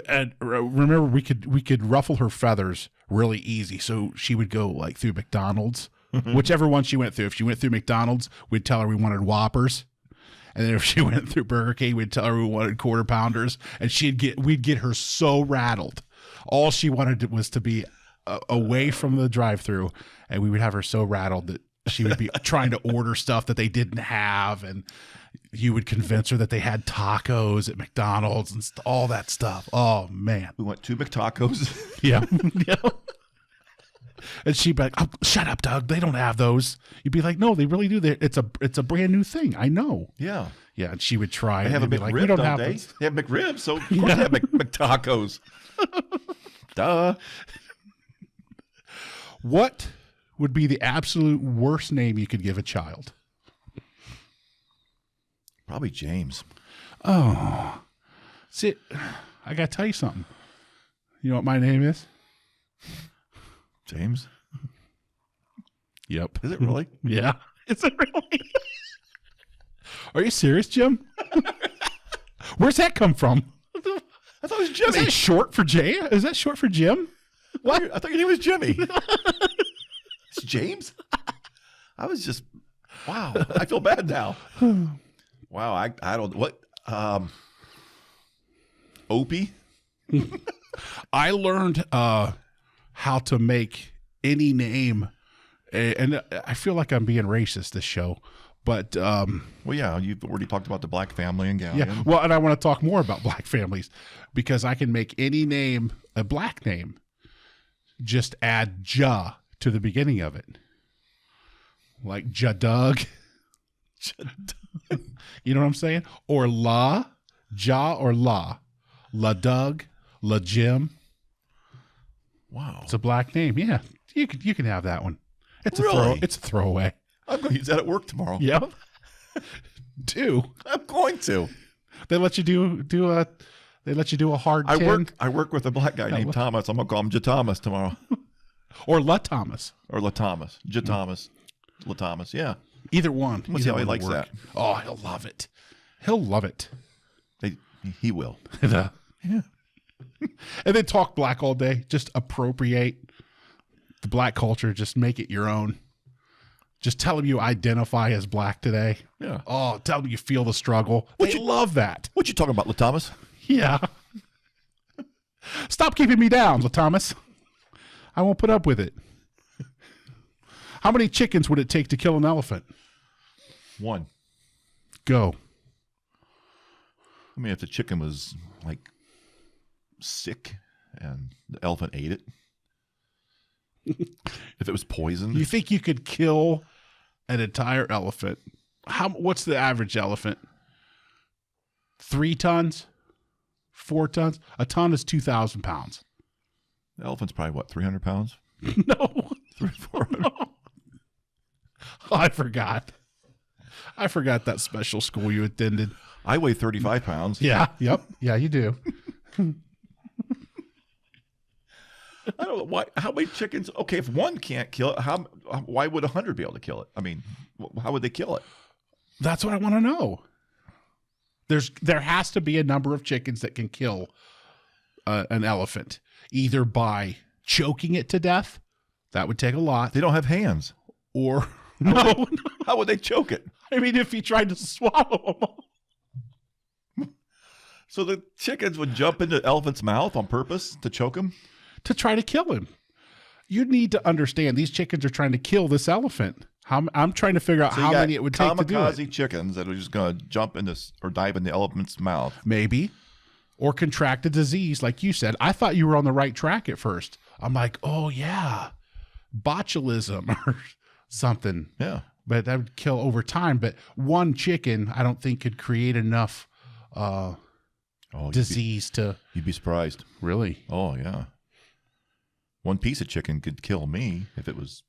And remember, we could ruffle her feathers really easy. So she would go like through McDonald's, whichever one she went through. If she went through McDonald's, we'd tell her we wanted Whoppers. And then if she went through Burger King, we'd tell her we wanted Quarter Pounders. And we'd get her so rattled. All she wanted was to be away from the drive-through. And we would have her so rattled that she would be trying to order stuff that they didn't have. And you would convince her that they had tacos at McDonald's and all that stuff. Oh, man. We want 2 McTacos. Yeah. Yeah. And she'd be like, oh, shut up, Doug. They don't have those. You'd be like, no, they really do. It's a brand new thing. I know. Yeah. Yeah. And she would try. They have a be McRib, like, we don't have they? those. They have McRibs, so of course they have McTacos. Duh. What would be the absolute worst name you could give a child? Probably James. Oh. See, I got to tell you something. You know what my name is? James? Yep. Is it really? Yeah. Is it really? Are you serious, Jim? Where's that come from? I thought it was Jimmy. Is that short for Jay? Is that short for Jim? What? I thought your name was Jimmy. It's James? I was just, wow. I feel bad now. Wow. I don't, what? Opie? I learned how to make any name, and I feel like I'm being racist this show, but well, yeah, you've already talked about the black family in Galion. Yeah, well, and I want to talk more about black families because I can make any name a black name. Just add "ja" to the beginning of it, like Ja Doug. You know what I'm saying? Or La, Ja or La Doug, La Jim. Wow, it's a black name. Yeah, you can have that one. It's really? It's a throwaway. I'm going to use that at work tomorrow. Yep. I'm going to. They let you do a hard 10. I work with a black guy named Thomas. I'm going to call him Ja Thomas tomorrow. Or La Thomas. Or La Thomas. Ja Thomas. La Thomas, yeah. Either one. Let's see how he Either one likes will work. that. Oh, he'll love it. He'll love it. He will. Yeah. Yeah. And then talk black all day. Just appropriate the black culture. Just make it your own. Just tell them you identify as black today. Yeah. Oh, tell them you feel the struggle. They love that. What you talking about, LaThomas? Yeah. Stop keeping me down, LaThomas. I won't put up with it. How many chickens would it take to kill an elephant? 1. Go. I mean, if the chicken was like sick and the elephant ate it, if it was poisoned, You think you could kill an entire elephant? What's the average elephant? 3 tons? 4 tons? A ton is 2,000 pounds. the elephant's probably what, 300 pounds? No. 400. No. Oh, I forgot. I forgot that special school you attended. I weigh 35 pounds. Yeah. Yep. Yeah, you do. I don't know why. How many chickens? Okay, if one can't kill it, why would 100 be able to kill it? I mean, how would they kill it? That's what I want to know. There has to be a number of chickens that can kill an elephant, either by choking it to death. That would take a lot. They don't have hands. Or no. How would they choke it? I mean, if he tried to swallow them So the chickens would jump into the elephant's mouth on purpose to choke him? to try to kill him. You need to understand these chickens are trying to kill this elephant. I'm trying to figure out So how you got many it would take to do kamikaze it. chickens that are just going to jump in this or dive in the elephant's mouth. Maybe. Or contract a disease, like you said. I thought you were on the right track at first. I'm like, oh, yeah, botulism or something. Yeah. But that would kill over time. But one chicken, I don't think, could create enough disease to... You'd be surprised. Really? Oh, yeah. One piece of chicken could kill me if it was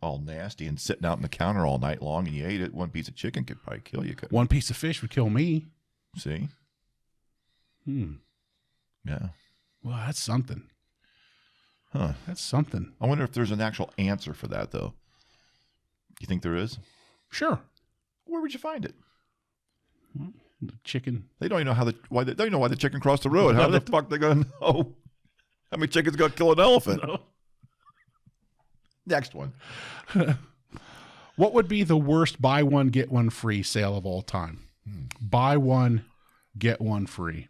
all nasty and sitting out on the counter all night long and you ate it. One piece of chicken could probably kill you. One piece of fish would kill me. See? Yeah. Well, that's something. Huh. That's something. I wonder if there's an actual answer for that, though. You think there is? Sure. Where would you find it? The chicken. They don't even know they don't even know why the chicken crossed the road. How the fuck they gonna know how many chickens gonna kill an elephant? No. Next one. What would be the worst buy one, get one free sale of all time? Buy one, get one free.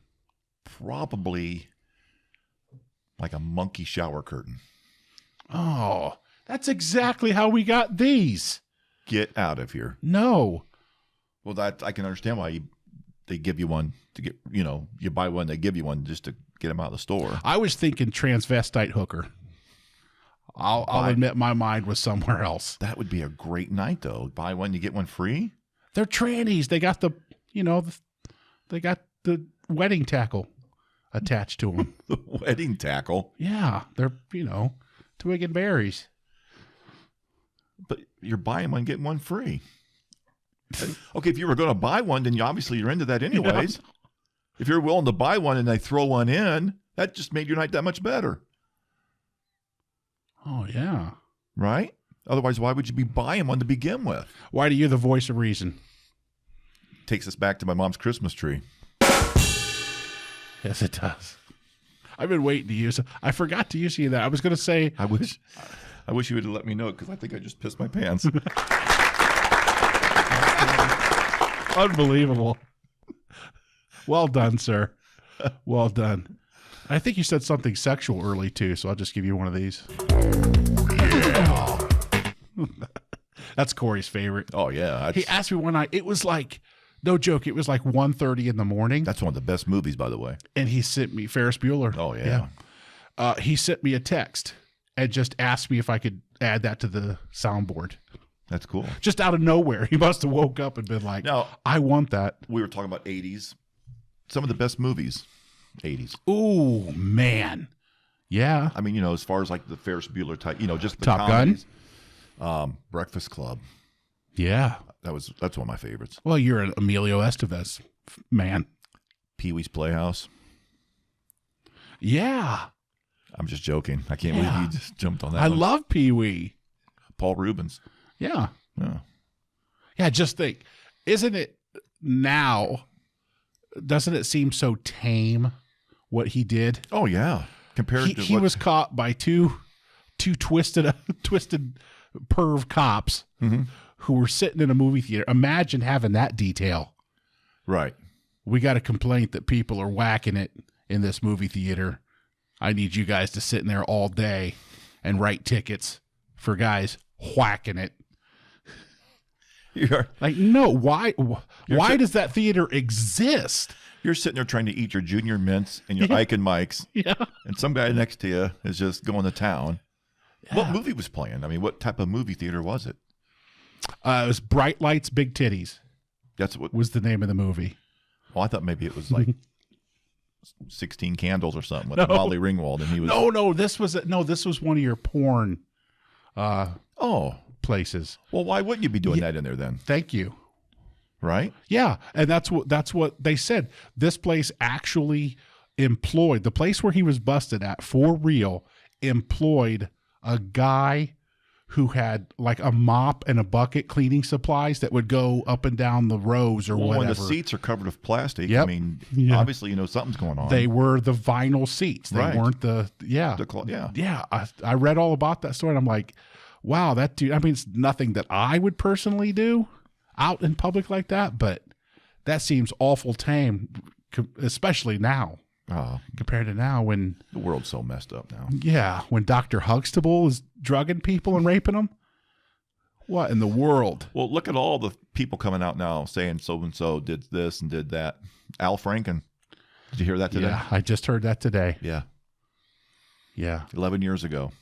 Probably like a monkey shower curtain. Oh, that's exactly how we got these. Get out of here. No. Well, that I can understand why they give you one to get, you buy one, they give you one just to get them out of the store. I was thinking transvestite hooker. I'll admit my mind was somewhere else. That would be a great night, though. Buy one, you get one free. They're trannies. They got they got the wedding tackle attached to them. The wedding tackle. Yeah, they're twig and berries. But you're buying one, getting one free. Okay, if you were going to buy one, then you're into that anyways. Yeah. If you're willing to buy one and they throw one in, that just made your night that much better. Oh, yeah. Right? Otherwise, why would you be buying one to begin with? Why do you the voice of reason? Takes us back to my mom's Christmas tree. Yes, it does. I've been waiting to use it. I forgot to use any of that. I was going to say... I wish you would have let me know because I think I just pissed my pants. Unbelievable. Well done, sir. Well done. I think you said something sexual early, too, so I'll just give you one of these. Yeah. That's Corey's favorite. Oh, yeah. He asked me one night. It was like, no joke, it was like 1:30 in the morning. That's one of the best movies, by the way. And he sent me, Ferris Bueller. Oh, yeah. He sent me a text and just asked me if I could add that to the soundboard. That's cool. Just out of nowhere. He must have woke up and been like, now, I want that. We were talking about 80s. Some of the best movies. 80s. Ooh, man. Yeah. I mean, as far as like the Ferris Bueller type, just the Top comedies. Gun. Breakfast Club. Yeah. That's one of my favorites. Well, you're an Emilio Estevez man. Pee-wee's Playhouse. Yeah. I'm just joking. I can't believe you just jumped on that. I love Pee-wee. Paul Rubens. Yeah. Yeah. Yeah, just think, isn't it now, doesn't it seem so tame what he did? Oh, yeah. Compared to he was caught by two twisted perv cops who were sitting in a movie theater. Imagine having that detail. Right. We got a complaint that people are whacking it in this movie theater. I need you guys to sit in there all day and write tickets for guys whacking it. You're, like, no, why does that theater exist? You're sitting there trying to eat your Junior Mints and your Ike and Mike's, and some guy next to you is just going to town. Yeah. What movie was playing? I mean, what type of movie theater was it? It was Bright Lights, Big Titties. That's what was the name of the movie. Well, I thought maybe it was like 16 Candles or something with Molly Ringwald, and he was. No, this was one of your porn. Places. Well, why wouldn't you be doing that in there then? Thank you. Right? Yeah, and that's what they said. This place actually employed, the place where he was busted at for real, employed a guy who had like a mop and a bucket cleaning supplies that would go up and down the rows or whatever. When the seats are covered with plastic, yep. I mean, obviously something's going on. They were the vinyl seats. They weren't I read all about that story and I'm like, wow, that dude, I mean, it's nothing that I would personally do out in public like that, but that seems awful tame, especially now. Compared to now when the world's so messed up now. Yeah, when Dr. Huxtable is drugging people and raping them. What in the world? Well, look at all the people coming out now saying so-and-so did this and did that. Al Franken. Did you hear that today? Yeah, I just heard that today. Yeah. 11 years ago.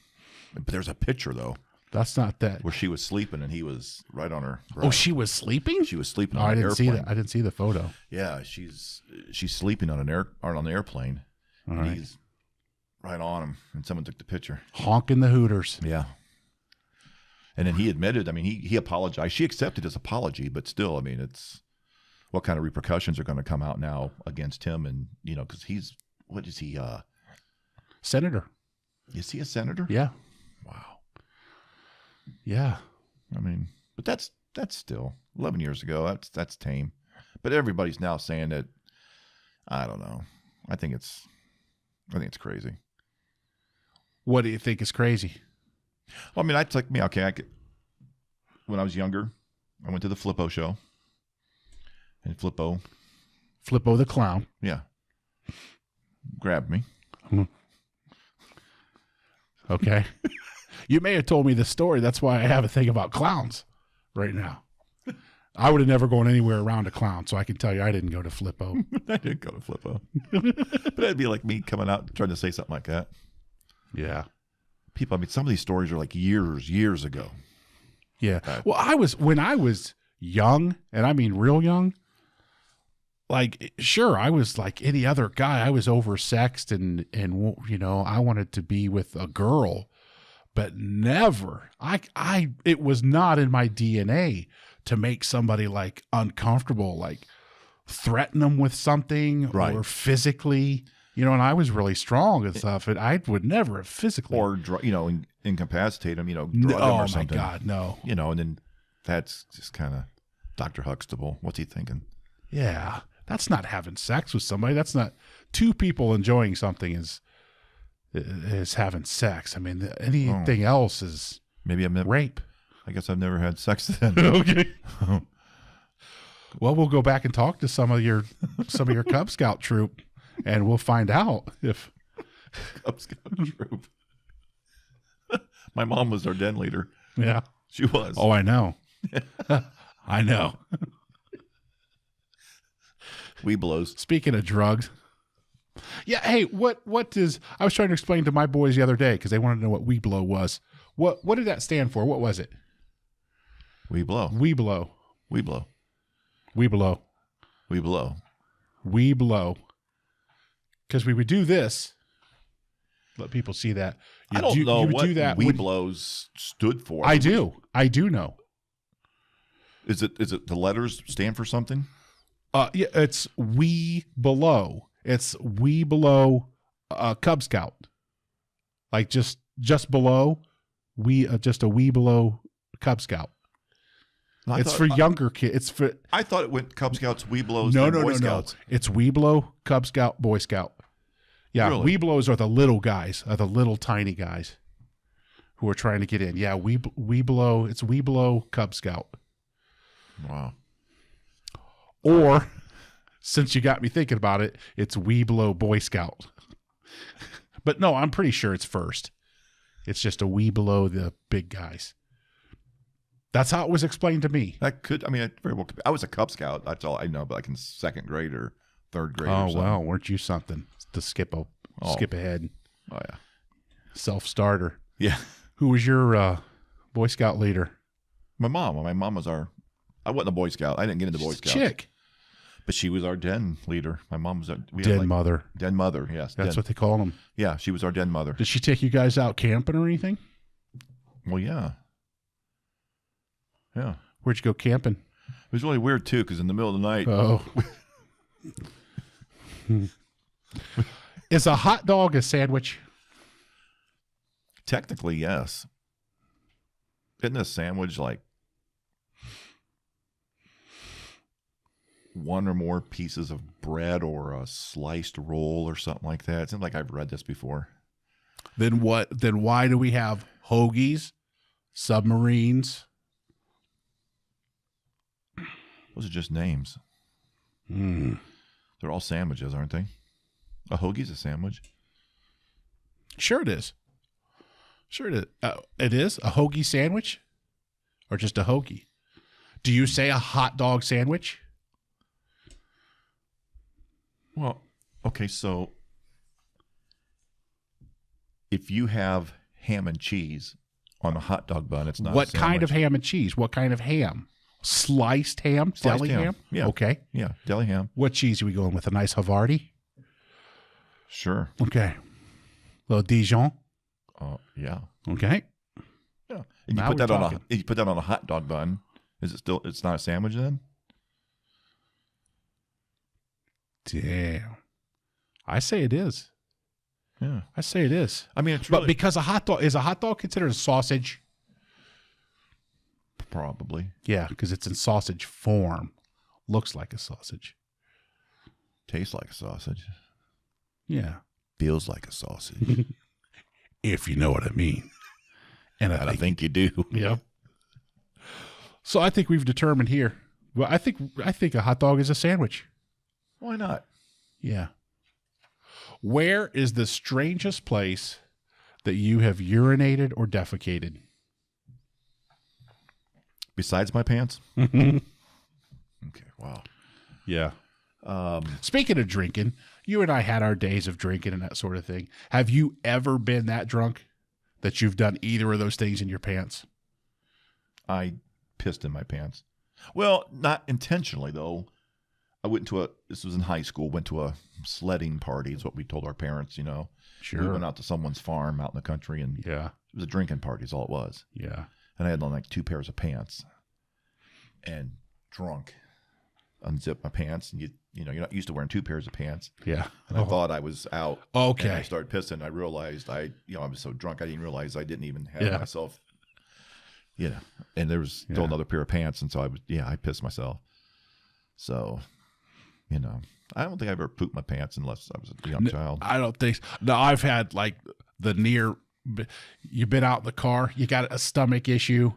But there's a picture, though. That's not that. Where she was sleeping and he was right on her. Right. Oh, she was sleeping? She was sleeping on an airplane. See that. I didn't see the photo. Yeah, she's sleeping on on the airplane. All and right. He's right on him, and someone took the picture. Honking the Hooters. Yeah. And then he admitted, I mean, he apologized. She accepted his apology, but still, I mean, it's what kind of repercussions are going to come out now against him? And, because what is he? Senator. Is he a senator? Yeah. Wow. Yeah. I mean, but that's still 11 years ago. That's tame. But everybody's now saying that, I don't know. I think it's crazy. What do you think is crazy? Well, I mean, when I was younger, I went to the Flippo show. And Flippo the clown. Yeah. Grabbed me. Okay. You may have told me this story. That's why I have a thing about clowns right now. I would have never gone anywhere around a clown, so I can tell you I didn't go to Flippo. I didn't go to Flippo. But that'd be like me coming out trying to say something like that. Yeah. People, I mean, some of these stories are like years ago. Yeah. Well, when I was young, and I mean real young, like, sure, I was like any other guy. I was oversexed and I wanted to be with a girl, but never. It was not in my DNA to make somebody like uncomfortable, like threaten them with something or physically, and I was really strong and stuff, and I would never have physically or incapacitate them, drug them or something. Oh my God, no. And then that's just kind of Dr. Huxtable. What's he thinking? Yeah. That's not having sex with somebody. That's not two people enjoying something is having sex. I mean, anything else is maybe rape. I guess I've never had sex then. Okay. Well, we'll go back and talk to some of your Cub Scout troop, and we'll find out if Cub Scout troop. My mom was our den leader. Yeah, she was. Oh, I know. I know. Weeblos. Speaking of drugs. Yeah, hey, what does I was trying to explain to my boys the other day because they wanted to know what Weeblo was. What did that stand for? What was it? Weeblo. Weeblo. Weeblo. Weeblo. Weeblo. Weeblo. Because we would do this. Let people see that. I don't know what Weeblos stood for. I do know. Is it the letters stand for something? Yeah, it's We Below. It's We Below Cub Scout. Like just below, just a We Below Cub Scout. No, It's for younger kids. It's for I thought it went Cub Scouts, Weeblos, no, and no, Boy no, Scouts. no. It's Weeblo, Cub Scout, Boy Scout. Yeah, Really? Weeblos are the little guys, are the little tiny guys who are trying to get in. Yeah, Weeblo. It's Weeblo, Cub Scout. Wow. Or, since you got me thinking about it, it's Weeblo, Boy Scout. But no, I'm pretty sure it's first. It's just a Weeblo, the big guys. That's how it was explained to me. That could, I mean, it very well could be. I was a Cub Scout. That's all I know, but like in second grade or third grade. Oh, or something. wow. Weren't you something to skip ahead? Oh, yeah. Self-starter. Yeah. Who was your Boy Scout leader? My mom. My mom was I wasn't a Boy Scout. I didn't get into Boy Scouts. Chick. But she was our den leader. My mom was Den mother. Den mother, yes. That's what they call them. Yeah, she was our den mother. Did she take you guys out camping or anything? Well, yeah. Yeah. Where'd you go camping? It was really weird, too, because in the middle of the night. Oh. Is a hot dog a sandwich? Technically, yes. Isn't a sandwich like one or more pieces of bread or a sliced roll or something like that? It seems like I've read this before. Then what? Then why do we have hoagies, submarines? Those are just names. Mm. They're all sandwiches, aren't they? A hoagie's a sandwich. Sure it is. Sure it is. It is a hoagie sandwich, or just a hoagie? Do you say a hot dog sandwich? Well, okay, so if you have ham and cheese on a hot dog bun, it's not What a sandwich. kind of ham and cheese? What kind of ham? Sliced ham? Sliced Deli ham. ham? Yeah. Okay. Yeah, deli ham. What cheese are we going with? A nice Havarti? Sure. Okay. Little Dijon? Yeah. Okay. Yeah. And Now we're you put that on a hot dog bun. Is it still? It's not a sandwich then? Damn. I say it is. Yeah. I say it is. I mean, it's really But because a hot dog considered a sausage? probably Yeah, because it's in sausage form. Looks like a sausage. tastes like a sausage. Yeah. Feels like a sausage. If you know what I mean. And I think you do. Yep. So I think we've determined here. Well, I think a hot dog is a sandwich. Why not? Yeah. Where is the strangest place that you have urinated or defecated? Besides my pants? Okay. Wow. Yeah. Speaking of drinking, you and I had our days of drinking and that sort of thing. Have you ever been that drunk that you've done either of those things in your pants? I pissed in my pants. Well, not intentionally, though. I went to this was in high school, went to a sledding party, is what we told our parents, you know. Sure. We went out to someone's farm out in the country, and Yeah. it was a drinking party is all it was. Yeah. And I had on like 2 pairs of pants and drunk. Unzipped my pants, and you know, you're not used to wearing 2 pairs of pants. Yeah. And I thought I was out. Okay. And I started pissing. I realized I was so drunk I didn't realize I didn't even have Yeah. myself. Yeah. And there was still another pair of pants, and so I pissed myself. So, you know, I don't think I've ever pooped my pants unless I was a young child. I don't think so. No, I've had like you've been out in the car, you got a stomach issue,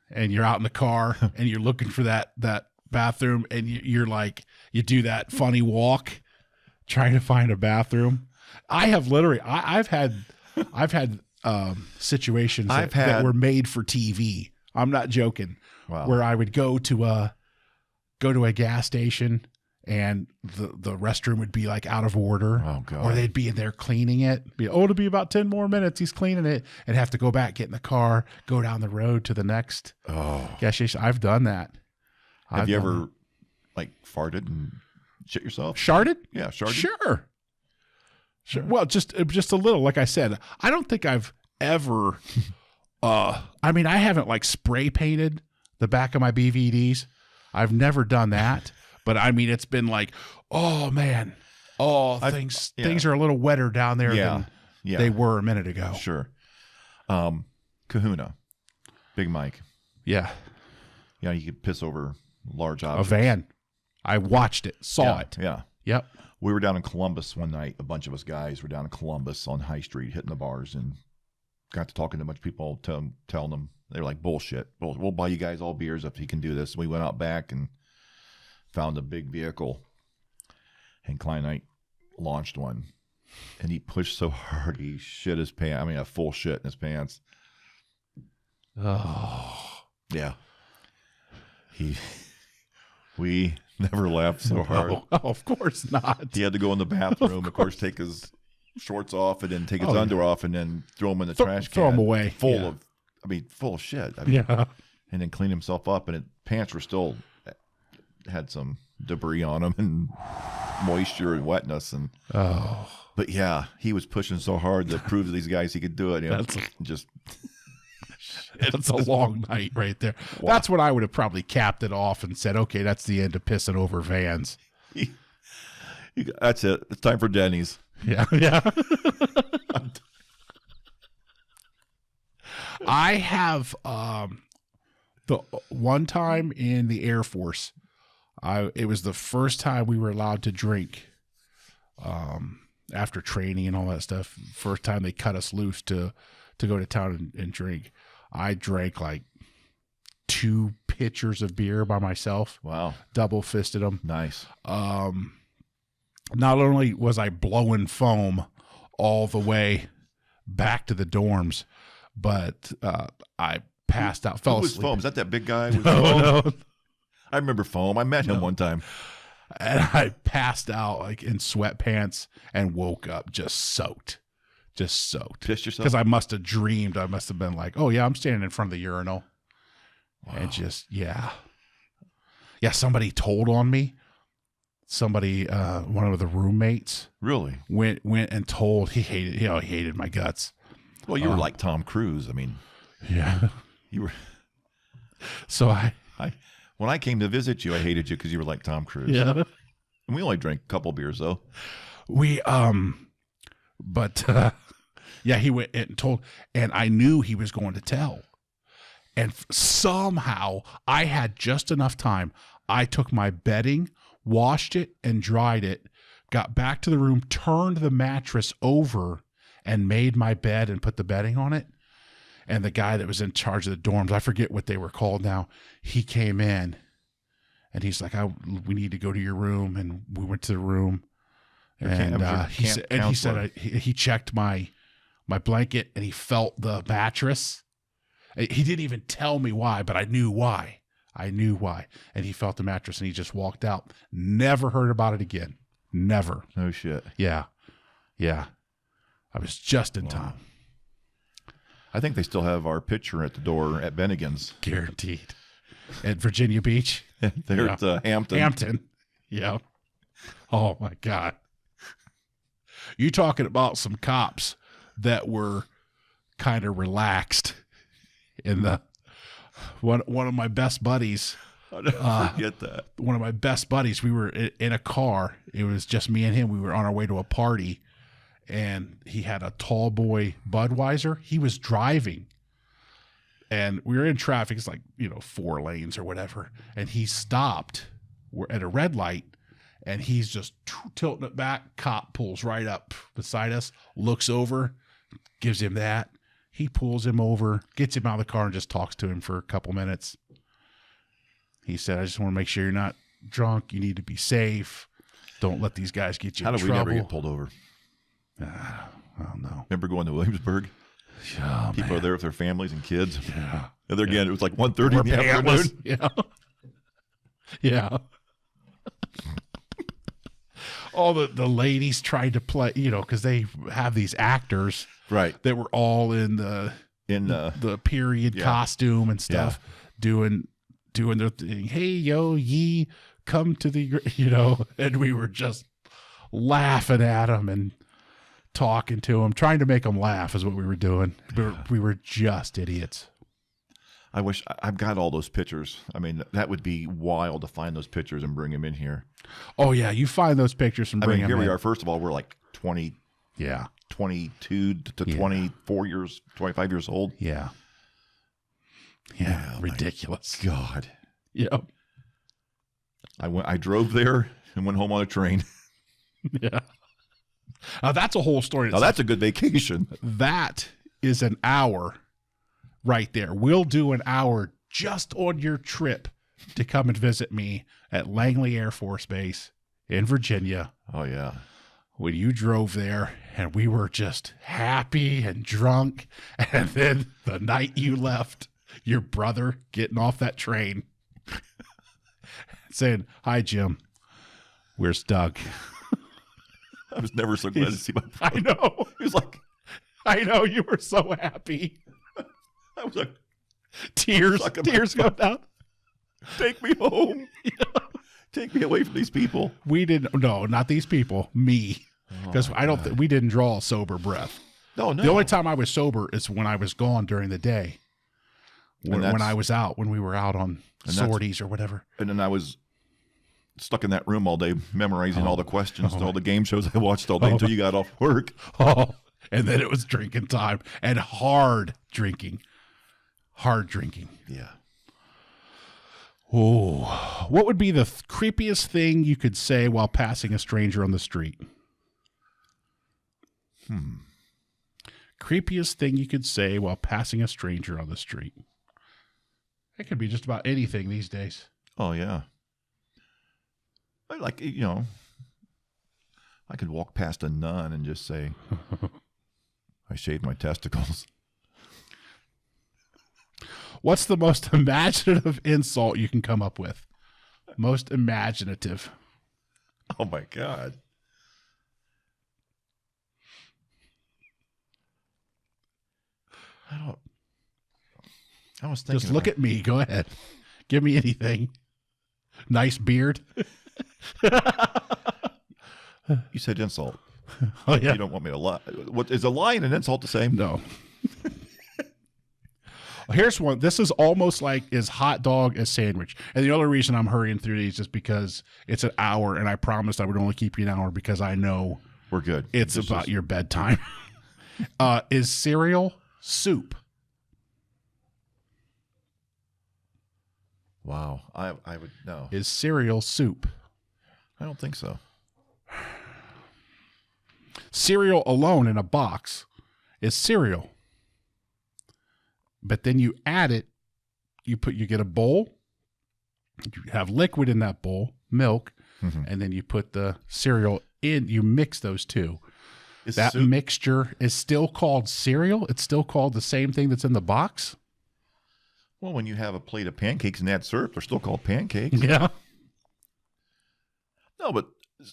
and you're out in the car and you're looking for that bathroom, and you're like, you do that funny walk trying to find a bathroom. I have literally, I've had situations that were made for TV. I'm not joking. Wow. Where I would go to a gas station, and the restroom would be like out of order. Oh, God. Or they'd be in there cleaning it. It'll be about 10 more minutes. He's cleaning it, and have to go back, get in the car, go down the road to the next gas station. I've done that. Have you ever like farted and shit yourself? Sharted? Yeah, sharted. Sure. Well, just a little. Like I said, I don't think I've ever. I mean, I haven't like spray painted the back of my BVDs. I've never done that. But I mean, it's been like, oh man, things are a little wetter down there than they were a minute ago. Sure. Kahuna, Big Mike. Yeah. you could piss over large A objects. van. I watched it, saw it. Yeah. Yep. We were down in Columbus one night. A bunch of us guys were down in Columbus on High Street hitting the bars and got to talking to a bunch of people, telling them, they're like, bullshit. We'll buy you guys all beers if you can do this. We went out back and found a big vehicle, and Kleinite launched one, and he pushed so hard he shit his pants. I mean, a full shit in his pants. Oh. Yeah. We never laughed so hard. No. Oh, of course not. He had to go in the bathroom, of course, take his shorts off and then take his underwear off and then throw them in the trash can. Throw them away. Full of shit. I mean, Yeah. And then clean himself up, and pants were still had some debris on them and moisture and wetness. And but yeah, he was pushing so hard to prove to these guys he could do it. You know, That's a long night right there. Wow. That's when I would have probably capped it off and said, okay, that's the end of pissing over vans. That's it. It's time for Denny's. Yeah. Yeah. I have the one time in the Air Force, it was the first time we were allowed to drink after training and all that stuff. First time they cut us loose to go to town and drink. I drank like 2 pitchers of beer by myself. Wow. Double fisted them. Nice. Not only was I blowing foam all the way back to the dorms, but I passed out, fell asleep. Who was Foam? Is that big guy? No. I remember Foam. I met him one time. And I passed out like in sweatpants and woke up just soaked. Pissed yourself? Because I must have dreamed. I must have been like, oh, yeah, I'm standing in front of the urinal. Wow. And yeah, somebody told on me. Somebody, one of the roommates. Really? Went and told. He hated my guts. Well, you were like Tom Cruise. I mean. Yeah. You were. So when I came to visit you, I hated you because you were like Tom Cruise. Yeah. And we only drank a couple beers, though. Yeah, he went and told, and I knew he was going to tell. And somehow I had just enough time. I took my bedding, washed it and dried it, got back to the room, turned the mattress over and made my bed and put the bedding on it. And the guy that was in charge of the dorms, I forget what they were called now, he came in and he's like, we need to go to your room. And we went to the room. And he said he checked my blanket and he felt the mattress. He didn't even tell me why, but I knew why. And he felt the mattress and he just walked out. Never heard about it again. Never. No shit. Yeah. I was just in time. I think they still have our picture at the door at Bennigan's. Guaranteed. At Virginia Beach. They're at Hampton. Yeah. Oh my God. You talking about some cops that were kind of relaxed in the one of my best buddies. I'll never forget that. One of my best buddies, we were in a car. It was just me and him. We were on our way to a party, and he had a tall boy Budweiser. He was driving, and we were in traffic. It's like 4 lanes or whatever, and he stopped. We're at a red light. And he's just tilting it back. Cop pulls right up beside us, looks over, gives him that. He pulls him over, gets him out of the car, and just talks to him for a couple minutes. He said, I just want to make sure you're not drunk. You need to be safe. Don't let these guys get you in trouble. How did we never get pulled over? I don't know. Remember going to Williamsburg? Yeah, people are there with their families and kids. Yeah. And there again, it was like 1:30 in the afternoon. Yeah. Yeah. All the ladies tried to play, because they have these actors, right, that were all in the period costume and stuff, doing their thing. Hey, yo, ye, come to the, and we were just laughing at them and talking to them, trying to make them laugh is what we were doing. We were just idiots. I wish I've got all those pictures. I mean, that would be wild to find those pictures and bring them in here. Oh yeah, you find those pictures and bring them in. Here we are. First of all, we're like 20, 22 to 24 years, 25 years old. Yeah, ridiculous. God. Yep. I drove there and went home on a train. Yeah. Now that's a whole story. Now that's a good vacation. That is an hour right there. We'll do an hour just on your trip to come and visit me at Langley Air Force Base in Virginia. Oh, yeah. When you drove there and we were just happy and drunk. And then the night you left, your brother getting off that train saying, "Hi, Jim. Where's Doug?" I was never so glad to see my brother. I know. He was like, I know, you were so happy. I was like, Tears go down. take me home. Take me away from these people. We didn't. No, not these people. Me, because I don't. We didn't draw a sober breath. No. The only time I was sober is when I was gone during the day. When I was out, when we were out on sorties or whatever. And then I was stuck in that room all day memorizing all the questions to all the game shows I watched all day until you got off work. Oh, and then it was drinking time and hard drinking. Hard drinking. Yeah. Oh, what would be the creepiest thing you could say while passing a stranger on the street? Creepiest thing you could say while passing a stranger on the street. It could be just about anything these days. Oh, yeah. I could walk past a nun and just say, I shaved my testicles. What's the most imaginative insult you can come up with? Most imaginative. Oh, my God. I was thinking. Just look at me. Go ahead. Give me anything. Nice beard. You said insult. Oh, yeah. You don't want me to lie. What is a lie and an insult the same? No. Here's one. This is almost like as hot dog as sandwich. And the only reason I'm hurrying through these is because it's an hour, and I promised I would only keep you an hour because I know we're good. It's about your bedtime. Is cereal soup? Wow. I would know. Is cereal soup? I don't think so. Cereal alone in a box is cereal. But then you add it, you get a bowl, you have liquid in that bowl, milk, and then you put the cereal in, you mix those two. That mixture is still called cereal? It's still called the same thing that's in the box? Well, when you have a plate of pancakes and add syrup, they're still called pancakes. Yeah. No, but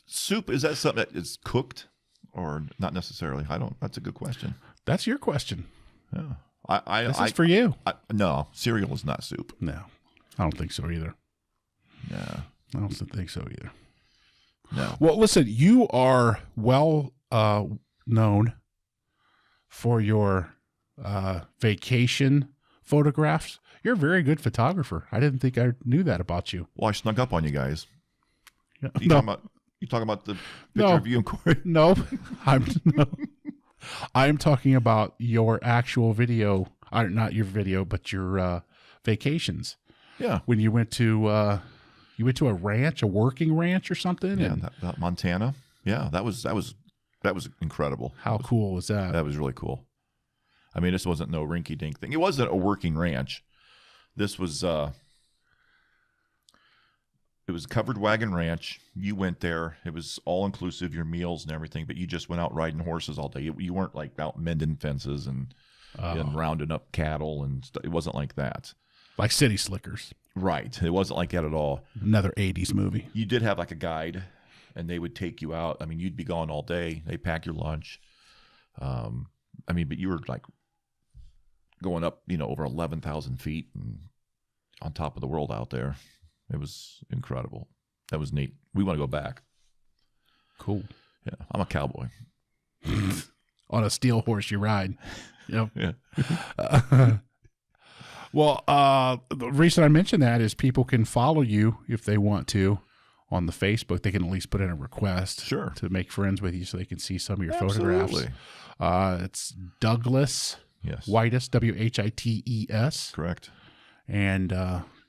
soup, is that something that is cooked or not necessarily? That's a good question. That's your question. Yeah. This is for you. No, cereal is not soup. No, I don't think so either. Yeah. I don't think so either. No. Well, listen, you are well known for your vacation photographs. You're a very good photographer. I didn't think I knew that about you. Well, I snuck up on you guys. Yeah. You talking about the picture of you and Cory? No, I'm talking about your actual video. Not your video, but your vacations. Yeah. When you went to a ranch, a working ranch or something. Yeah, that Montana. Yeah, that was incredible. How cool was that? That was really cool. I mean, this wasn't no rinky-dink thing. It wasn't a working ranch. This was it was a covered wagon ranch. You went there. It was all inclusive, your meals and everything, but you just went out riding horses all day. You weren't like out mending fences and rounding up cattle and stuff. It wasn't like that. Like City Slickers. Right. It wasn't like that at all. Another 80s movie. You did have like a guide, and they would take you out. I mean, you'd be gone all day. They pack your lunch. But you were like going up, over 11,000 feet and on top of the world out there. It was incredible. That was neat. We want to go back. Cool. Yeah. I'm a cowboy. On a steel horse you ride. Yep. Yeah. Well, the reason I mention that is people can follow you if they want to on the Facebook. They can at least put in a request to make friends with you so they can see some of your photographs. It's Douglas Whites, Whites. Correct. And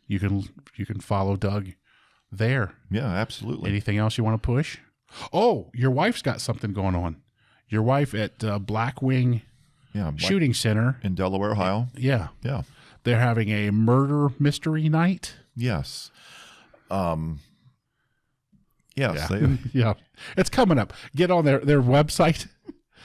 you can follow Doug there. Yeah, absolutely. Anything else you want to push? Oh, your wife's got something going on. Your wife at Blackwing Shooting Center in Delaware, Ohio. Yeah. Yeah. They're having a murder mystery night. Yes. Yes. Yeah. Yeah. It's coming up. Get on their website.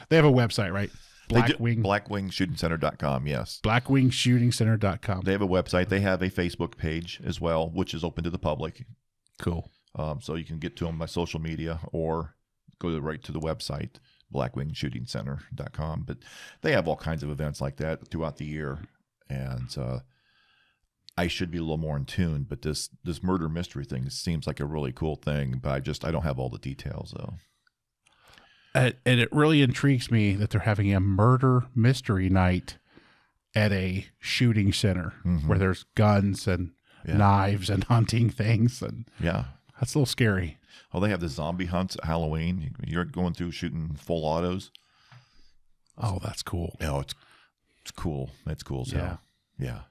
They have a website, right? BlackwingShootingCenter.com, yes. BlackwingShootingCenter.com. They have a website. They have a Facebook page as well, which is open to the public. Cool. So you can get to them by social media or go right to the website, BlackwingShootingCenter.com. But they have all kinds of events like that throughout the year. And I should be a little more in tune, but this murder mystery thing seems like a really cool thing, but I don't have all the details, though. And it really intrigues me that they're having a murder mystery night at a shooting center where there's guns and knives and hunting things. And that's a little scary. Oh, they have the zombie hunts at Halloween. You're going through shooting full autos. Oh, that's cool. Oh, it's cool. It's cool. So, yeah.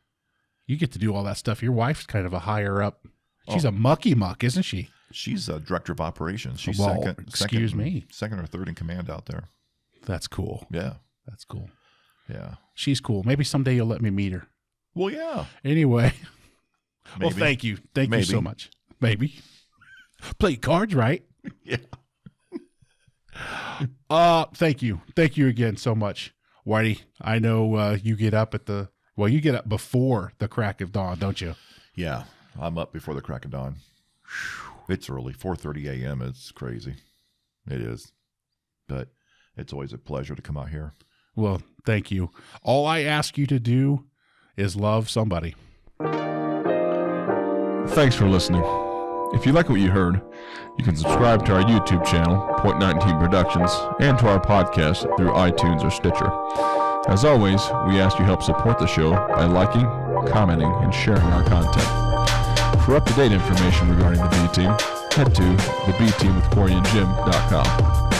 You get to do all that stuff. Your wife's kind of a higher up. She's a mucky muck, isn't she? She's a director of operations. She's second or third in command out there. That's cool. Yeah. That's cool. Yeah. She's cool. Maybe someday you'll let me meet her. Well, yeah. Anyway. Maybe. Well, thank you. Thank you so much. Maybe. Play cards right. Yeah. Thank you. Thank you again so much. Whitey, I know you get up you get up before the crack of dawn, don't you? Yeah. I'm up before the crack of dawn. It's early, 4:30 a.m. It's crazy. It is. But it's always a pleasure to come out here. Well, thank you. All I ask you to do is love somebody. Thanks for listening. If you like what you heard, you can subscribe to our YouTube channel, Point 19 Productions, and to our podcast through iTunes or Stitcher. As always, we ask you help support the show by liking, commenting, and sharing our content. For up-to-date information regarding the B-Team, head to thebteamwithCoryandJim.com.